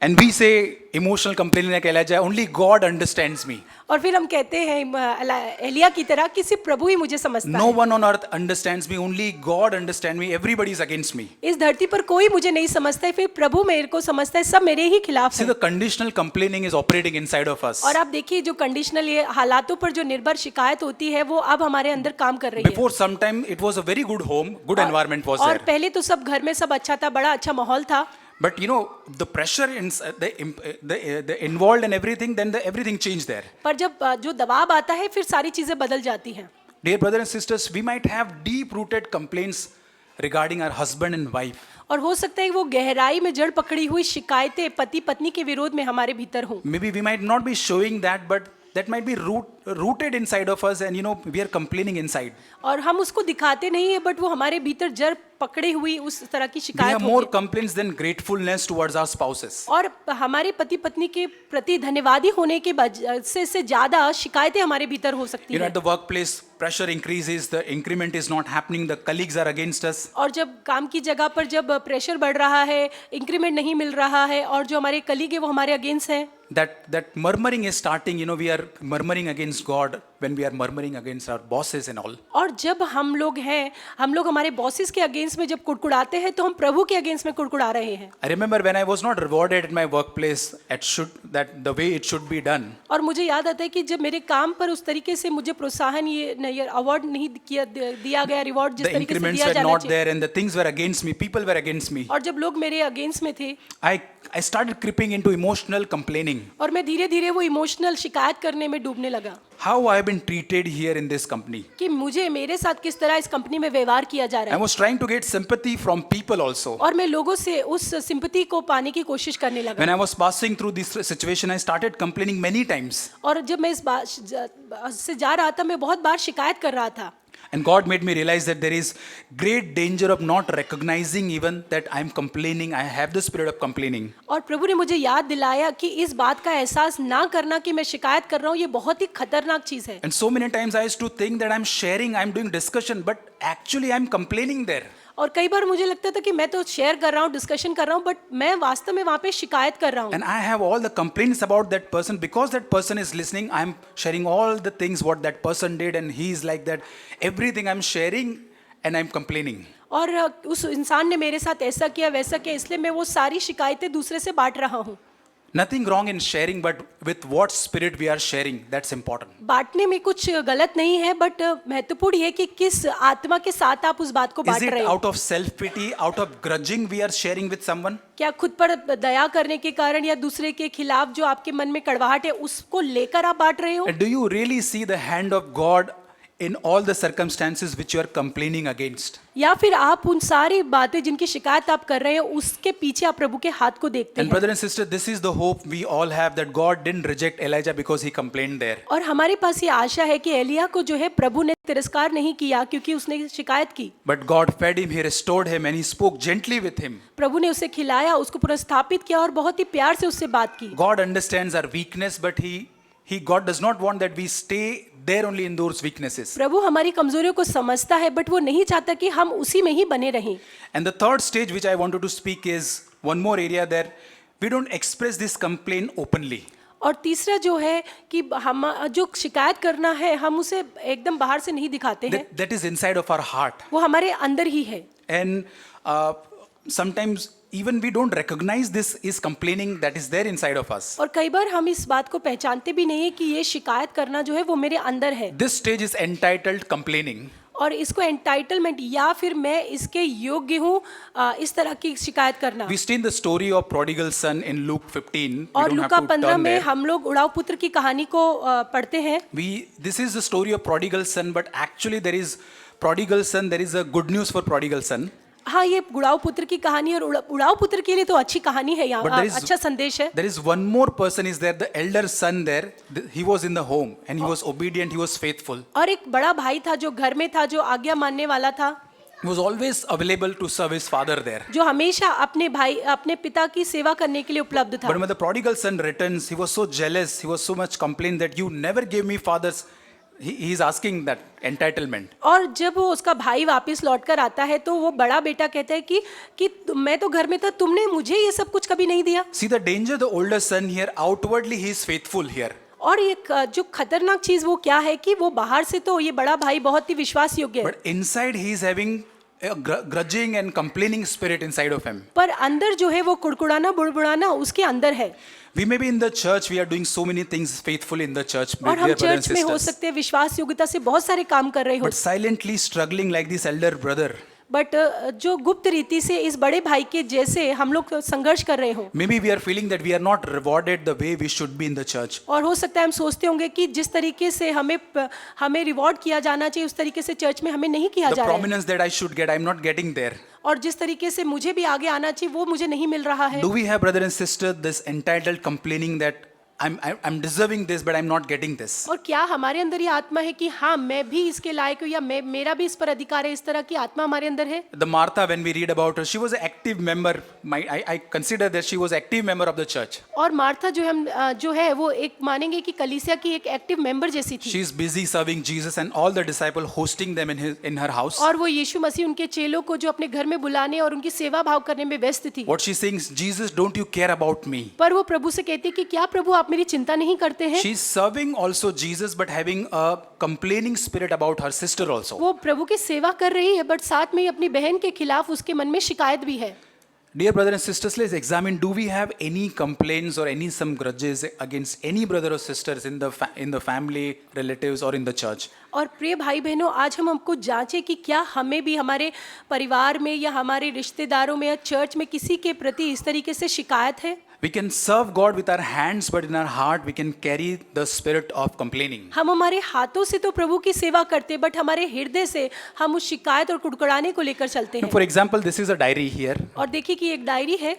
Speaker 1: And we say, emotional complaining like Elijah, only God understands me.
Speaker 2: और फिर हम कहते हैं एलिया की तरह कि सिर्फ प्रभु ही मुझे समझता
Speaker 1: No
Speaker 2: है.
Speaker 1: one on earth understands me, only God understands me, everybody is against me.
Speaker 2: इस धरती पर कोई मुझे नहीं समझता है, फिर प्रभु मेरे को समझता है, सब मेरे ही खिलाफ
Speaker 1: See,
Speaker 2: है.
Speaker 1: the conditional complaining is operating inside of us.
Speaker 2: और आप देखिए जो कंडीशनल ये हालातों पर जो निर्भर शिकायत होती है वो अब हमारे अंदर काम कर रही है.
Speaker 1: Before some time, it was a very good home, good environment was
Speaker 2: और
Speaker 1: there.
Speaker 2: पहले तो सब घर में सब अच्छा था, बड़ा अच्छा माहौल था.
Speaker 1: But the pressure, the involved and everything, then everything changed there.
Speaker 2: पर जब जो दबाव आता है फिर सारी चीजें बदल जाती हैं.
Speaker 1: Dear brothers and sisters, we might have deep-rooted complaints regarding our husband and wife.
Speaker 2: और हो सकता है वो गहराई में जड़ पकड़ी हुई शिकायतें पति पत्नी के विरोध में हमारे भीतर हों.
Speaker 1: Maybe we might not be showing that, but that might be rooted inside of us, and we are complaining inside.
Speaker 2: और हम उसको दिखाते नहीं है बट वो हमारे भीतर जड़ पकड़ी हुई उस तरह की
Speaker 1: We
Speaker 2: शिकायत
Speaker 1: have
Speaker 2: होती
Speaker 1: more
Speaker 2: है.
Speaker 1: complaints than gratefulness towards our spouses.
Speaker 2: और हमारे पति पत्नी के प्रति धन्यवादी होने के से ज्यादा शिकायतें हमारे भीतर हो सकती
Speaker 1: At
Speaker 2: है.
Speaker 1: the workplace, pressure increases, the increment is not happening, the colleagues are against us.
Speaker 2: और जब काम की जगह पर जब प्रेशर बढ़ रहा है, इंक्रीमेंट नहीं मिल रहा है और जो हमारे कलीग है वो हमारे अगेंस्ट हैं.
Speaker 1: That murmuring is starting, we are murmuring against God when we are murmuring against our bosses and all.
Speaker 2: और जब हम लोग हमारे बॉसेस के अगेंस्ट में जब कुड़कुड़ाते हैं तो हम प्रभु के अगेंस्ट में कुड़कुड़ा रहे हैं.
Speaker 1: I remember when I was not rewarded at my workplace that the way it should be done.
Speaker 2: और मुझे याद आता है कि जब मेरे काम पर उस तरीके से मुझे प्रोत्साहन ये अवार्ड नहीं दिया गया, रिवॉर्ड जिस
Speaker 1: The
Speaker 2: तरीके से
Speaker 1: increments
Speaker 2: दिया
Speaker 1: were
Speaker 2: जाना
Speaker 1: not
Speaker 2: चाहिए
Speaker 1: there and the things were against me, people were against me.
Speaker 2: और जब लोग मेरे अगेंस्ट में थे
Speaker 1: I started creeping into emotional complaining.
Speaker 2: और मैं धीरे धीरे वो इमोशनल शिकायत करने में डूबने लगा
Speaker 1: How I have been treated here in this company.
Speaker 2: कि मेरे साथ किस तरह इस कंपनी में व्यवहार किया जा रहा
Speaker 1: I
Speaker 2: है.
Speaker 1: was trying to get sympathy from people also.
Speaker 2: और मैं लोगों से उस सिंपैथी को पाने की कोशिश करने
Speaker 1: When
Speaker 2: लगा.
Speaker 1: I was passing through this situation, I started complaining many times.
Speaker 2: और जब मैं इस बात से जा रहा था मैं बहुत बार शिकायत कर रहा था.
Speaker 1: And God made me realize that there is great danger of not recognizing even that I am complaining. I have the spirit of complaining.
Speaker 2: और प्रभु ने मुझे याद दिलाया कि इस बात का एहसास ना करना कि मैं शिकायत कर रहा हूँ ये बहुत ही खतरनाक चीज है.
Speaker 1: And so many times I used to think that I'm sharing, I'm doing discussion, but actually I'm complaining there.
Speaker 2: और कई बार मुझे लगता था कि मैं तो शेयर कर रहा हूँ, डिस्कशन कर रहा हूँ, बट मैं वास्तव में वहाँ पे शिकायत कर रहा हूँ.
Speaker 1: And I have all the complaints about that person. Because that person is listening, I'm sharing all the things what that person did, and he is like that. Everything I'm sharing and I'm complaining.
Speaker 2: और उस इंसान ने मेरे साथ ऐसा किया वैसा किया, इसलिए मैं वो सारी शिकायतें दूसरे से बांट रहा हूँ.
Speaker 1: Nothing wrong in sharing, but with what spirit we are sharing, that's important.
Speaker 2: बांटने में कुछ गलत नहीं है, बट महत्वपूर्ण है कि किस आत्मा के साथ आप उस बात को
Speaker 1: Is
Speaker 2: बांट
Speaker 1: it
Speaker 2: रहे हो.
Speaker 1: out of self-pity, out of grudging we are sharing with someone?
Speaker 2: क्या खुद पर दया करने के कारण या दूसरे के खिलाफ जो आपके मन में कड़वाहट है उसको लेकर आप बांट रहे हो.
Speaker 1: And do you really see the hand of God in all the circumstances which you are complaining against?
Speaker 2: या फिर आप उन सारी बातें जिनकी शिकायत आप कर रहे हो उसके पीछे आप प्रभु के हाथ को देखते
Speaker 1: And
Speaker 2: हैं.
Speaker 1: brother and sister, this is the hope we all have, that God didn't reject Elijah because he complained there.
Speaker 2: और हमारे पास ये आशा है कि एलिया को जो है प्रभु ने तिरस्कार नहीं किया क्योंकि उसने शिकायत की.
Speaker 1: But God fed him, he restored him, and he spoke gently with him.
Speaker 2: प्रभु ने उसे खिलाया, उसको पुनर्स्थापित किया और बहुत ही प्यार से उससे बात की.
Speaker 1: God understands our weakness, but God does not want that we stay there only in those weaknesses.
Speaker 2: प्रभु हमारी कमजोरियों को समझता है, बट वो नहीं चाहता कि हम उसी में ही बने रहें.
Speaker 1: And the third stage which I wanted to speak is one more area there. We don't express this complaint openly.
Speaker 2: और तीसरा जो है कि हम जो शिकायत करना है हम उसे एकदम बाहर से नहीं दिखाते हैं,
Speaker 1: That is inside of our heart.
Speaker 2: वो हमारे अंदर ही है.
Speaker 1: And sometimes even we don't recognize this is complaining that is there inside of us.
Speaker 2: और कई बार हम इस बात को पहचानते भी नहीं है कि ये शिकायत करना जो है वो मेरे अंदर है.
Speaker 1: This stage is entitled complaining.
Speaker 2: और इसको एंटाइटलमेंट या फिर मैं इसके योग्य हूँ इस तरह की शिकायत करना.
Speaker 1: We see the story of prodigal son in Luke 15. We
Speaker 2: और
Speaker 1: don't
Speaker 2: Luka
Speaker 1: have to
Speaker 2: 15
Speaker 1: turn
Speaker 2: में
Speaker 1: there.
Speaker 2: हम लोग उड़ाऊ पुत्र की कहानी को पढ़ते हैं.
Speaker 1: This is the story of prodigal son, but actually there is prodigal son. There is a good news for prodigal son.
Speaker 2: हाँ, ये उड़ाऊ पुत्र की कहानी और उड़ाऊ पुत्र के लिए तो अच्छी कहानी है, यहाँ
Speaker 1: But there is-
Speaker 2: अच्छा संदेश है.
Speaker 1: There is one more person is there, the elder son there. He was in the home and he was obedient. He was faithful.
Speaker 2: और एक बड़ा भाई था जो घर में था, जो आज्ञा मानने वाला था,
Speaker 1: He was always available to serve his father there.
Speaker 2: जो हमेशा अपने पिता की सेवा करने के लिए उपलब्ध था.
Speaker 1: But when the prodigal son returns, he was so jealous. He was so much complained that you never gave me fathers. He is asking that entitlement.
Speaker 2: और जब वो उसका भाई वापस लौट कर आता है तो वो बड़ा बेटा कहता है कि मैं तो घर में था, तुमने मुझे ये सब कुछ कभी नहीं दिया.
Speaker 1: See the danger. The older son here, outwardly he is faithful here.
Speaker 2: और ये जो खतरनाक चीज वो क्या है कि वो बाहर से तो ये बड़ा भाई बहुत ही विश्वास योग्य है,
Speaker 1: But inside he is having a grudging and complaining spirit inside of him.
Speaker 2: पर अंदर जो है वो कुड़कुड़ाना बुड़बुड़ाना उसके अंदर है.
Speaker 1: We may be in the church, we are doing so many things faithfully in the church,
Speaker 2: और
Speaker 1: dear
Speaker 2: हम
Speaker 1: brothers and
Speaker 2: चर्च में हो
Speaker 1: sisters.
Speaker 2: सकते हैं विश्वास योग्यता से बहुत सारे काम कर रहे हो,
Speaker 1: But silently struggling like this elder brother.
Speaker 2: But जो गुप्त रीति से इस बड़े भाई के जैसे हम लोग संघर्ष कर रहे हो.
Speaker 1: Maybe we are feeling that we are not rewarded the way we should be in the church.
Speaker 2: और हो सकता है हम सोचते होंगे कि जिस तरीके से हमें रिवॉर्ड किया जाना चाहिए उस तरीके से चर्च में हमें नहीं किया
Speaker 1: The
Speaker 2: जा रहा है,
Speaker 1: prominence that I should get, I am not getting there.
Speaker 2: और जिस तरीके से मुझे भी आगे आना चाहिए वो मुझे नहीं मिल रहा है.
Speaker 1: Do we have, brother and sister, this entitled complaining that I'm deserving this, but I'm not getting this?
Speaker 2: और क्या हमारे अंदर ये आत्मा है कि हाँ मैं भी इसके लायक हूँ या मेरा भी इस पर अधिकार है, इस तरह की आत्मा हमारे अंदर है.
Speaker 1: The Martha, when we read about her, she was an active member. I consider that she was active member of the church.
Speaker 2: और मार्था जो है वो एक मानेंगे कि कलीसिया की एक एक्टिव मेंबर जैसी थी.
Speaker 1: She is busy serving Jesus and all the disciples, hosting them in her house.
Speaker 2: और वो यीशु मसीह उनके चेलों को जो अपने घर में बुलाने और उनकी सेवा भाव करने में व्यस्त थी.
Speaker 1: What she's saying is, Jesus, don't you care about me?
Speaker 2: पर वो प्रभु से कहती कि क्या प्रभु आप मेरी चिंता नहीं करते हैं.
Speaker 1: She's serving also Jesus, but having a complaining spirit about her sister also.
Speaker 2: वो प्रभु की सेवा कर रही है बट साथ में ही अपनी बहन के खिलाफ उसके मन में शिकायत भी है.
Speaker 1: Dear brothers and sisters, let's examine, do we have any complaints or any some grudges against any brother or sisters in the family, relatives or in the church?
Speaker 2: और प्रिय भाई बहनों, आज हम हमको जांचें कि क्या हमें भी हमारे परिवार में या हमारे रिश्तेदारों में या चर्च में किसी के प्रति इस तरीके से शिकायत है.
Speaker 1: We can serve God with our hands, but in our heart we can carry the spirit of complaining.
Speaker 2: हम हमारे हाथों से तो प्रभु की सेवा करते बट हमारे हृदय से हम उस शिकायत और कुड़कुड़ाने को लेकर चलते हैं.
Speaker 1: For example, this is a diary here.
Speaker 2: और देखिए कि एक डायरी है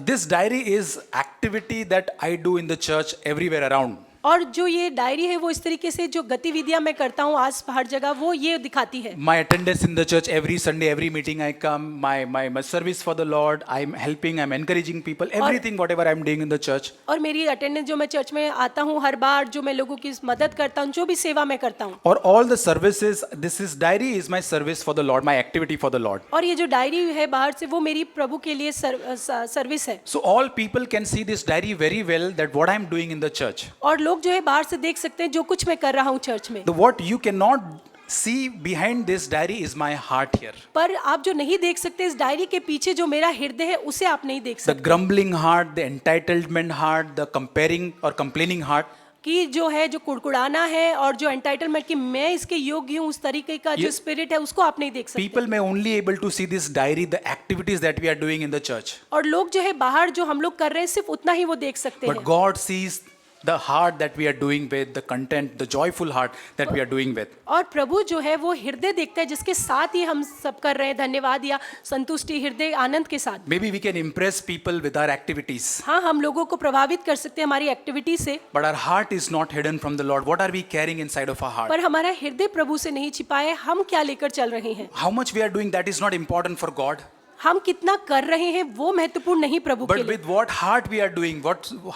Speaker 1: This diary is activity that I do in the church everywhere around.
Speaker 2: और जो ये डायरी है वो इस तरीके से जो गतिविधियां मैं करता हूँ आज हर जगह वो ये दिखाती है.
Speaker 1: My attendance in the church every Sunday, every meeting I come, my service for the Lord, I'm helping, I'm encouraging people, everything whatever I'm doing in the church.
Speaker 2: और मेरी अटेंडेंस जो मैं चर्च में आता हूँ हर बार, जो मैं लोगों की मदद करता हूँ, जो भी सेवा मैं करता हूँ.
Speaker 1: Or all the services, this is diary is my service for the Lord, my activity for the Lord.
Speaker 2: और ये जो डायरी है बाहर से वो मेरी प्रभु के लिए सर्विस है.
Speaker 1: So all people can see this diary very well that what I'm doing in the church.
Speaker 2: और लोग जो है बाहर से देख सकते हैं जो कुछ मैं कर रहा हूँ चर्च में.
Speaker 1: The what you cannot see behind this diary is my heart here.
Speaker 2: पर आप जो नहीं देख सकते इस डायरी के पीछे जो मेरा हृदय है उसे आप नहीं देख
Speaker 1: The
Speaker 2: सकते.
Speaker 1: grumbling heart, the entitlement heart, the comparing or complaining heart.
Speaker 2: कि जो है जो कुड़कुड़ाना है और जो एंटाइटलमेंट कि मैं इसके योग्य हूँ उस तरीके का जो स्पिरिट है उसको आप नहीं देख सकते.
Speaker 1: People may only able to see this diary, the activities that we are doing in the church.
Speaker 2: और लोग जो है बाहर जो हम लोग कर रहे हैं सिर्फ उतना ही वो देख सकते
Speaker 1: But
Speaker 2: हैं.
Speaker 1: God sees the heart that we are doing with, the content, the joyful heart that we are doing with.
Speaker 2: और प्रभु जो है वो हृदय देखता है जिसके साथ ही हम सब कर रहे हैं धन्यवाद या संतुष्टि हृदय आनंद के साथ.
Speaker 1: Maybe we can impress people with our activities.
Speaker 2: हाँ, हम लोगों को प्रभावित कर सकते हैं हमारी एक्टिविटी से.
Speaker 1: But our heart is not hidden from the Lord. What are we carrying inside of our heart?
Speaker 2: पर हमारा हृदय प्रभु से नहीं छिपा है. हम क्या लेकर चल रहे हैं,
Speaker 1: How much we are doing, that is not important for God.
Speaker 2: हम कितना कर रहे हैं वो महत्वपूर्ण नहीं प्रभु के
Speaker 1: But
Speaker 2: लिए,
Speaker 1: with what heart we are doing,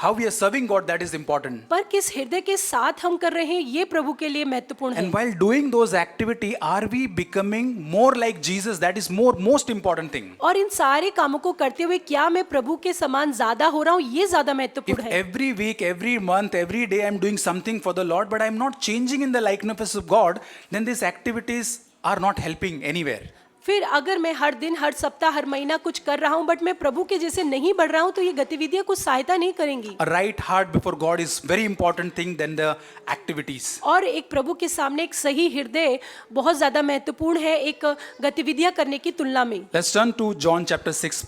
Speaker 1: how we are serving God, that is important.
Speaker 2: पर किस हृदय के साथ हम कर रहे हैं ये प्रभु के लिए महत्वपूर्ण है।
Speaker 1: And while doing those activity, are we becoming more like Jesus? That is most important thing.
Speaker 2: और इन सारे कामों को करते हुए क्या मैं प्रभु के समान ज्यादा हो रहा हूँ, ये ज्यादा
Speaker 1: If
Speaker 2: महत्वपूर्ण है।
Speaker 1: every week, every month, every day I'm doing something for the Lord, but I'm not changing in the likeness of God, then these activities are not helping anywhere.
Speaker 2: फिर अगर मैं हर दिन, हर सप्ताह, हर महीना कुछ कर रहा हूँ बट मैं प्रभु के जैसे नहीं बढ़ रहा हूँ, तो ये गतिविधियां कुछ सहायता नहीं करेंगी।
Speaker 1: A right heart before God is very important thing than the activities.
Speaker 2: और एक प्रभु के सामने एक सही हृदय बहुत ज्यादा महत्वपूर्ण है एक गतिविधियां करने की तुलना में।
Speaker 1: Let's turn to John chapter 6.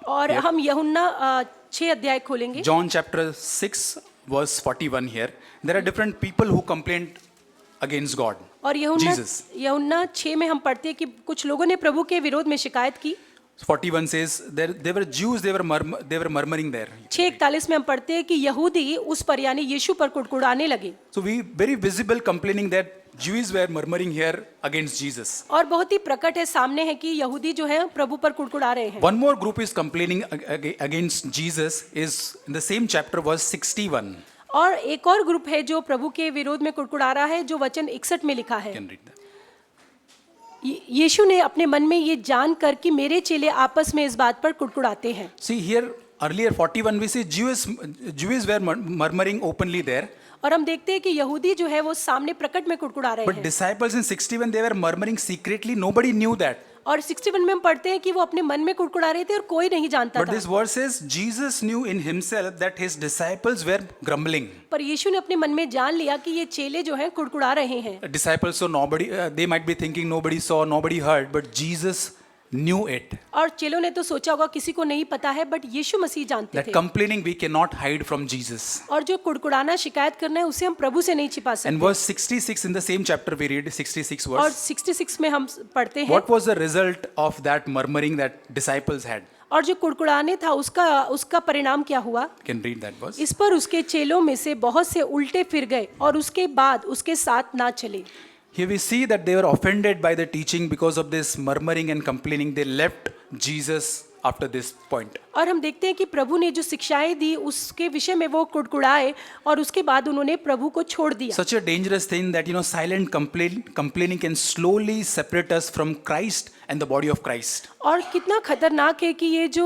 Speaker 2: और हम यूहन्ना 6 अध्याय खोलेंगे।
Speaker 1: John chapter 6 verse 41 here. There are different people who complained against God.
Speaker 2: और
Speaker 1: Jesus.
Speaker 2: यूहन्ना 6 में हम पढ़ते हैं कि कुछ लोगों ने प्रभु के विरोध में शिकायत की।
Speaker 1: 41 says there were Jews, they were murmuring there.
Speaker 2: 6:41 में हम पढ़ते हैं कि यहूदी उस पर यानी यीशु पर कुड़कुड़ाने लगे।
Speaker 1: So we very visible complaining that Jews were murmuring here against Jesus.
Speaker 2: और बहुत ही प्रकट है, सामने है कि यहूदी जो है प्रभु पर कुड़कुड़ा रहे हैं।
Speaker 1: One more group is complaining against Jesus is in the same chapter verse 61.
Speaker 2: और एक और ग्रुप है जो प्रभु के विरोध में कुड़कुड़ा रहा है, जो वचन 61 में लिखा है।
Speaker 1: You can read that.
Speaker 2: यीशु ने अपने मन में ये जानकर कि मेरे चेले आपस में इस बात पर कुड़कुड़ाते हैं।
Speaker 1: See here earlier 41 we see Jews were murmuring openly there.
Speaker 2: और हम देखते हैं कि यहूदी जो है वो सामने प्रकट में कुड़कुड़ा रहे
Speaker 1: But
Speaker 2: हैं।
Speaker 1: disciples in 61 they were murmuring secretly. Nobody knew that.
Speaker 2: और 61 में हम पढ़ते हैं कि वो अपने मन में कुड़कुड़ा रहे थे और कोई नहीं जानता
Speaker 1: But
Speaker 2: था।
Speaker 1: this verse says Jesus knew in himself that his disciples were grumbling.
Speaker 2: पर यीशु ने अपने मन में जान लिया कि ये चेले जो हैं कुड़कुड़ा रहे हैं।
Speaker 1: Disciples so nobody they might be thinking nobody saw, nobody heard, but Jesus knew it.
Speaker 2: और चेलों ने तो सोचा होगा किसी को नहीं पता है, बट यीशु मसीह जानते
Speaker 1: That
Speaker 2: थे।
Speaker 1: complaining we cannot hide from Jesus.
Speaker 2: और जो कुड़कुड़ाना, शिकायत करना है, उसे हम प्रभु से नहीं छिपा
Speaker 1: And
Speaker 2: सकते।
Speaker 1: verse 66 in the same chapter we read 66
Speaker 2: और
Speaker 1: verse.
Speaker 2: 66 में हम पढ़ते हैं,
Speaker 1: What was the result of that murmuring that disciples had?
Speaker 2: और जो कुड़कुड़ाने था उसका परिणाम क्या हुआ।
Speaker 1: You can read that verse.
Speaker 2: इस पर उसके चेलों में से बहुत से उल्टे फिर गए और उसके बाद उसके साथ ना चले।
Speaker 1: Here we see that they were offended by the teaching because of this murmuring and complaining. They left Jesus after this point.
Speaker 2: और हम देखते हैं कि प्रभु ने जो शिक्षाएं दी उसके विषय में वो कुड़कुड़ाए और उसके बाद उन्होंने प्रभु को छोड़ दिया।
Speaker 1: Such a dangerous thing that silent complaining can slowly separate us from Christ and the body of Christ.
Speaker 2: और कितना खतरनाक है कि ये जो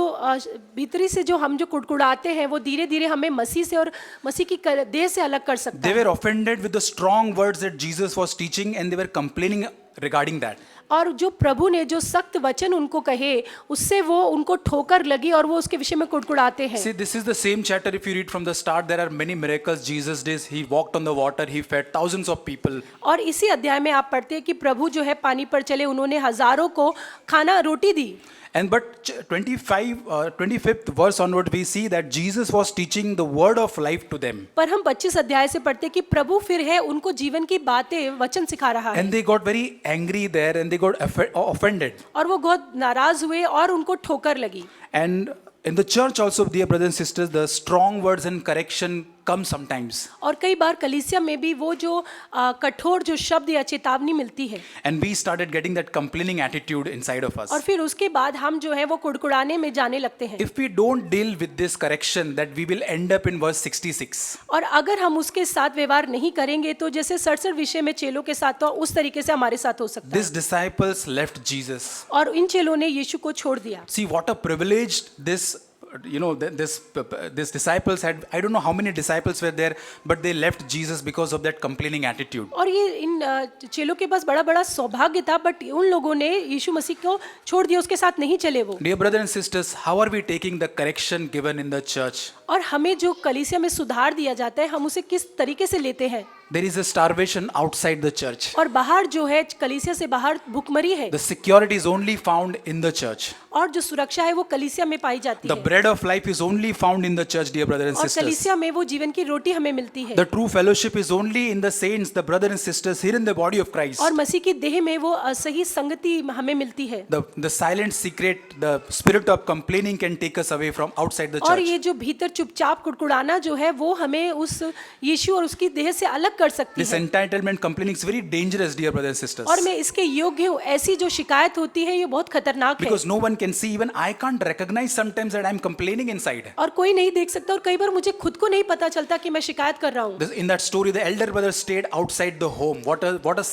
Speaker 2: भीतरी से जो हम जो कुड़कुड़ाते हैं वो धीरे धीरे हमें मसीह से और मसीह की देह से अलग कर सकता
Speaker 1: They
Speaker 2: है।
Speaker 1: were offended with the strong words that Jesus was teaching and they were complaining regarding that.
Speaker 2: और जो प्रभु ने जो सख्त वचन उनको कहे उससे वो उनको ठोकर लगी और वो उसके विषय में कुड़कुड़ाते हैं।
Speaker 1: See, this is the same chapter. If you read from the start, there are many miracles Jesus did. He walked on the water. He fed thousands of people.
Speaker 2: और इसी अध्याय में आप पढ़ते हैं कि प्रभु जो है पानी पर चले, उन्होंने हजारों को खाना रोटी दी।
Speaker 1: And but 25th verse onward, we see that Jesus was teaching the word of life to them.
Speaker 2: पर हम 25 अध्याय से पढ़ते हैं कि प्रभु फिर है उनको जीवन की बातें वचन सिखा रहा है।
Speaker 1: And they got very angry there and they got offended.
Speaker 2: और वो बहुत नाराज हुए और उनको ठोकर लगी।
Speaker 1: And in the church also, dear brothers and sisters, the strong words and correction come sometimes.
Speaker 2: और कई बार कलीसिया में भी वो जो कठोर जो शब्द या चेतावनी मिलती है।
Speaker 1: And we started getting that complaining attitude inside of us.
Speaker 2: और फिर उसके बाद हम जो है वो कुड़कुड़ाने में जाने लगते हैं।
Speaker 1: If we don't deal with this correction, that we will end up in verse 66.
Speaker 2: और अगर हम उसके साथ व्यवहार नहीं करेंगे तो जैसे 67 विषय में चेलों के साथ तो उस तरीके से हमारे साथ हो सकता
Speaker 1: These disciples left Jesus.
Speaker 2: है। और इन चेलों ने यीशु को छोड़ दिया।
Speaker 1: See what a privilege this disciples had. I don't know how many disciples were there, but they left Jesus because of that complaining attitude.
Speaker 2: और ये इन चेलों के पास बड़ा बड़ा सौभाग्य था, बट उन लोगों ने यीशु मसीह को छोड़ दिया, उसके साथ नहीं चले वो।
Speaker 1: Dear brothers and sisters, how are we taking the correction given in the church?
Speaker 2: और हमें जो कलीसिया में सुधार दिया जाता है हम उसे किस तरीके से लेते हैं।
Speaker 1: There is a starvation outside the church.
Speaker 2: और बाहर जो है कलीसिया से बाहर भूखमरी है।
Speaker 1: The security is only found in the church.
Speaker 2: और जो सुरक्षा है वो कलीसिया में पाई जाती
Speaker 1: The
Speaker 2: है।
Speaker 1: bread of life is only found in the church, dear brothers and
Speaker 2: और
Speaker 1: sisters.
Speaker 2: कलीसिया में वो जीवन की रोटी हमें मिलती है।
Speaker 1: The true fellowship is only in the saints, the brothers and sisters here in the body of Christ.
Speaker 2: और मसीह की देह में वो सही संगति हमें मिलती है।
Speaker 1: The silent secret, the spirit of complaining can take us away from outside the
Speaker 2: और
Speaker 1: church.
Speaker 2: ये जो भीतर चुपचाप कुड़कुड़ाना जो है वो हमें उस यीशु और उसकी देह से अलग अलग कर सकती
Speaker 1: This
Speaker 2: है।
Speaker 1: entitlement complaining is very dangerous, dear brothers and sisters.
Speaker 2: और मैं इसके योग्य हूँ, ऐसी जो शिकायत होती है ये बहुत खतरनाक है।
Speaker 1: Because no one can see, even I can't recognize sometimes that I'm complaining inside.
Speaker 2: और कोई नहीं देख सकता और कई बार मुझे खुद को नहीं पता चलता कि मैं शिकायत कर रहा हूँ।
Speaker 1: In that story, the elder brother stayed outside the home. What a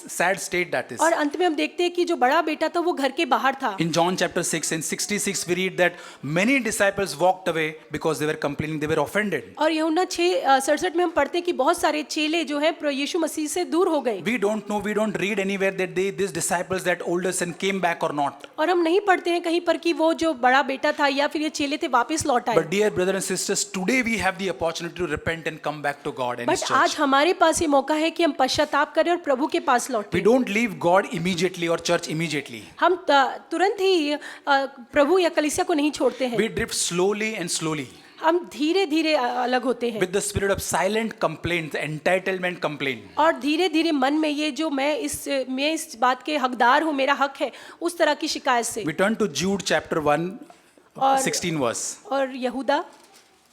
Speaker 1: sad state that is.
Speaker 2: और अंत में हम देखते हैं कि जो बड़ा बेटा था वो घर के बाहर था।
Speaker 1: In John chapter 6 and 66, we read that many disciples walked away because they were complaining, they were offended.
Speaker 2: और यूहन्ना 6:67 में हम पढ़ते हैं कि बहुत सारे चेले जो हैं प्रभु यीशु मसीह से दूर हो गए।
Speaker 1: We don't know, we don't read anywhere that these disciples, that older son, came back or not.
Speaker 2: और हम नहीं पढ़ते हैं कहीं पर कि वो जो बड़ा बेटा था या फिर ये चेले थे वापस लौट आए।
Speaker 1: But dear brothers and sisters, today we have the opportunity to repent and come back to God and His
Speaker 2: but
Speaker 1: church.
Speaker 2: आज हमारे पास ये मौका है कि हम पश्चाताप करें और प्रभु के पास
Speaker 1: We
Speaker 2: लौटें।
Speaker 1: don't leave God immediately or church immediately.
Speaker 2: हम तुरंत ही प्रभु या कलीसिया को नहीं छोड़ते हैं।
Speaker 1: We drift slowly and slowly
Speaker 2: हम धीरे धीरे अलग होते हैं
Speaker 1: with the spirit of silent complaint, the entitlement complaint.
Speaker 2: और धीरे धीरे मन में ये जो मैं इस बात के हकदार हूँ, मेरा हक है, उस तरह की शिकायत से।
Speaker 1: We turn to Jude chapter 1,
Speaker 2: और-
Speaker 1: 16 verse.
Speaker 2: और यहूदा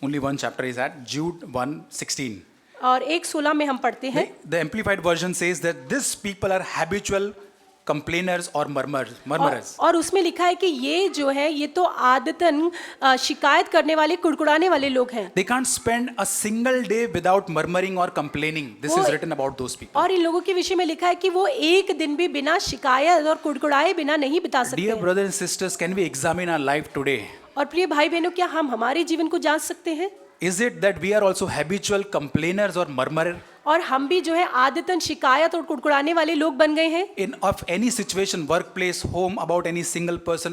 Speaker 1: Only one chapter is that, Jude 1:16.
Speaker 2: और 1:16 में हम पढ़ते हैं।
Speaker 1: The Amplified Version says that these people are habitual complainers or murmurers.
Speaker 2: और उसमें लिखा है कि ये जो है ये तो आदतन शिकायत करने वाले, कुड़कुड़ाने वाले लोग हैं।
Speaker 1: They can't spend a single day without murmuring or complaining. This is
Speaker 2: वो-
Speaker 1: written about those people.
Speaker 2: और इन लोगों के विषय में लिखा है कि वो एक दिन भी बिना शिकायत और कुड़कुड़ाए बिना नहीं बिता सकते
Speaker 1: Dear
Speaker 2: हैं।
Speaker 1: brothers and sisters, can we examine our life today?
Speaker 2: और प्रिय भाई बहनों, क्या हम हमारे जीवन को जांच सकते हैं?
Speaker 1: Is it that we are also habitual complainers or murmurers?
Speaker 2: और हम भी जो है आदतन शिकायत और कुड़कुड़ाने वाले लोग बन गए हैं।
Speaker 1: In of any situation, workplace, home, about any single person,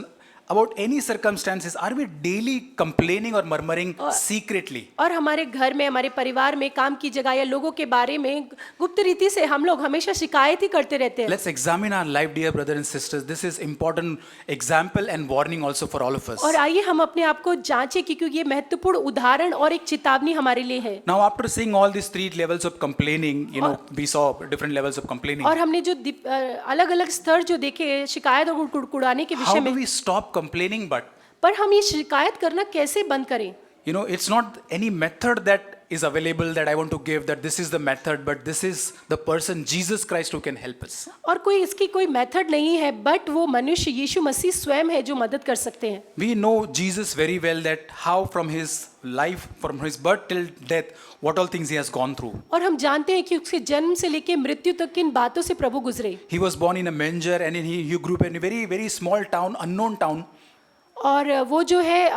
Speaker 1: about any circumstances, are we daily complaining or murmuring secretly?
Speaker 2: और हमारे घर में, हमारे परिवार में, काम की जगह या लोगों के बारे में गुप्त रीति से हम लोग हमेशा शिकायत ही करते रहते हैं।
Speaker 1: Let's examine our life, dear brothers and sisters. This is important example and warning also for all of us.
Speaker 2: और आइए हम अपने आप को जांचें कि क्योंकि ये महत्वपूर्ण उदाहरण और एक चेतावनी हमारे लिए है।
Speaker 1: Now, after seeing all these three levels of complaining, we saw different levels of complaining.
Speaker 2: और हमने जो अलग-अलग स्तर जो देखे शिकायत और कुड़कुड़ाने के
Speaker 1: How
Speaker 2: विषय
Speaker 1: do
Speaker 2: में,
Speaker 1: we stop complaining? But
Speaker 2: पर हम ये शिकायत करना कैसे बंद करें?
Speaker 1: it's not any method that is available that I want to give, that this is the method, but this is the person Jesus Christ who can help us.
Speaker 2: और कोई इसकी कोई मेथड नहीं है, बट वो मनुष्य यीशु मसीह स्वयं है जो मदद कर सकते हैं।
Speaker 1: We know Jesus very well, that how from his life, from his birth till death, what all things he has gone through.
Speaker 2: और हम जानते हैं कि उसके जन्म से लेकर मृत्यु तक किन बातों से प्रभु गुजरे।
Speaker 1: He was born in a manger, and he grew up in a very, very small town, unknown town.
Speaker 2: और वो जो है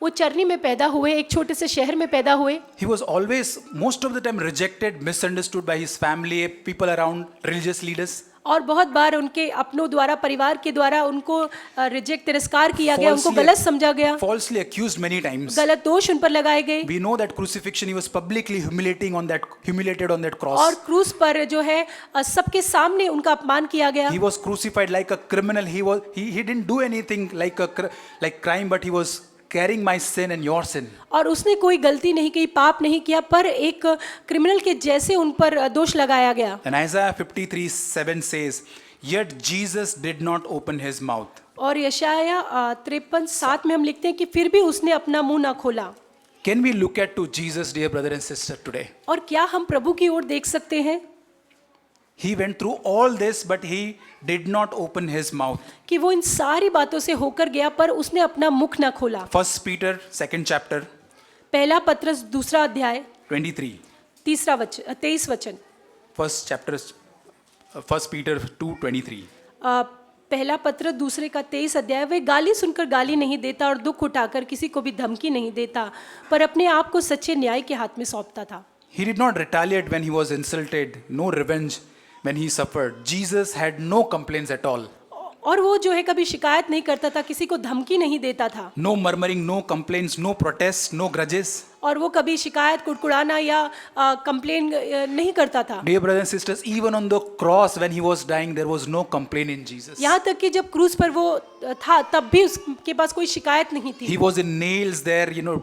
Speaker 2: वो चरनी में पैदा हुए, एक छोटे से शहर में पैदा हुए।
Speaker 1: He was always, most of the time, rejected, misunderstood by his family, people around, religious leaders.
Speaker 2: और बहुत बार उनके अपनों द्वारा, परिवार के द्वारा उनको रिजेक्ट, तिरस्कार किया गया, उनको गलत समझा गया,
Speaker 1: Falsely accused many times.
Speaker 2: गलत दोष उन पर लगाए गए।
Speaker 1: We know that crucifixion, he was publicly humiliated on that cross.
Speaker 2: और क्रूस पर जो है सबके सामने उनका अपमान किया गया।
Speaker 1: He was crucified like a criminal. He didn't do anything like crime, but he was carrying my sin and your sin.
Speaker 2: और उसने कोई गलती नहीं की, पाप नहीं किया, पर एक क्रिमिनल के जैसे उन पर दोष लगाया गया।
Speaker 1: And Isaiah 53:7 says, "Yet Jesus did not open his mouth."
Speaker 2: और यशाया 53:7 में हम लिखते हैं कि फिर भी उसने अपना मुंह ना खोला।
Speaker 1: Can we look at to Jesus, dear brother and sister, today?
Speaker 2: और क्या हम प्रभु की ओर देख सकते हैं
Speaker 1: He went through all this, but he did not open his mouth.
Speaker 2: कि वो इन सारी बातों से होकर गया, पर उसने अपना मुख ना खोला।
Speaker 1: 1 Peter 2nd chapter
Speaker 2: पहला पत्रस 2 अध्याय
Speaker 1: 23.
Speaker 2: 23 वचन।
Speaker 1: 1 Peter 2:23.
Speaker 2: पहला पत्र 2 का 23 अध्याय। वे गाली सुनकर गाली नहीं देता और दुख उठाकर किसी को भी धमकी नहीं देता, पर अपने आप को सच्चे न्याय के हाथ में सौंपता था।
Speaker 1: He did not retaliate when he was insulted, no revenge when he suffered. Jesus had no complaints at all.
Speaker 2: और वो जो है कभी शिकायत नहीं करता था, किसी को धमकी नहीं देता था,
Speaker 1: No murmuring, no complaints, no protests, no grudges.
Speaker 2: और वो कभी शिकायत, कुड़कुड़ाना या कंप्लेन नहीं करता था।
Speaker 1: Dear brothers and sisters, even on the cross when he was dying, there was no complaint in Jesus.
Speaker 2: यहाँ तक कि जब क्रूस पर वो था, तब भी उसके पास कोई शिकायत नहीं थी।
Speaker 1: He was in nails there,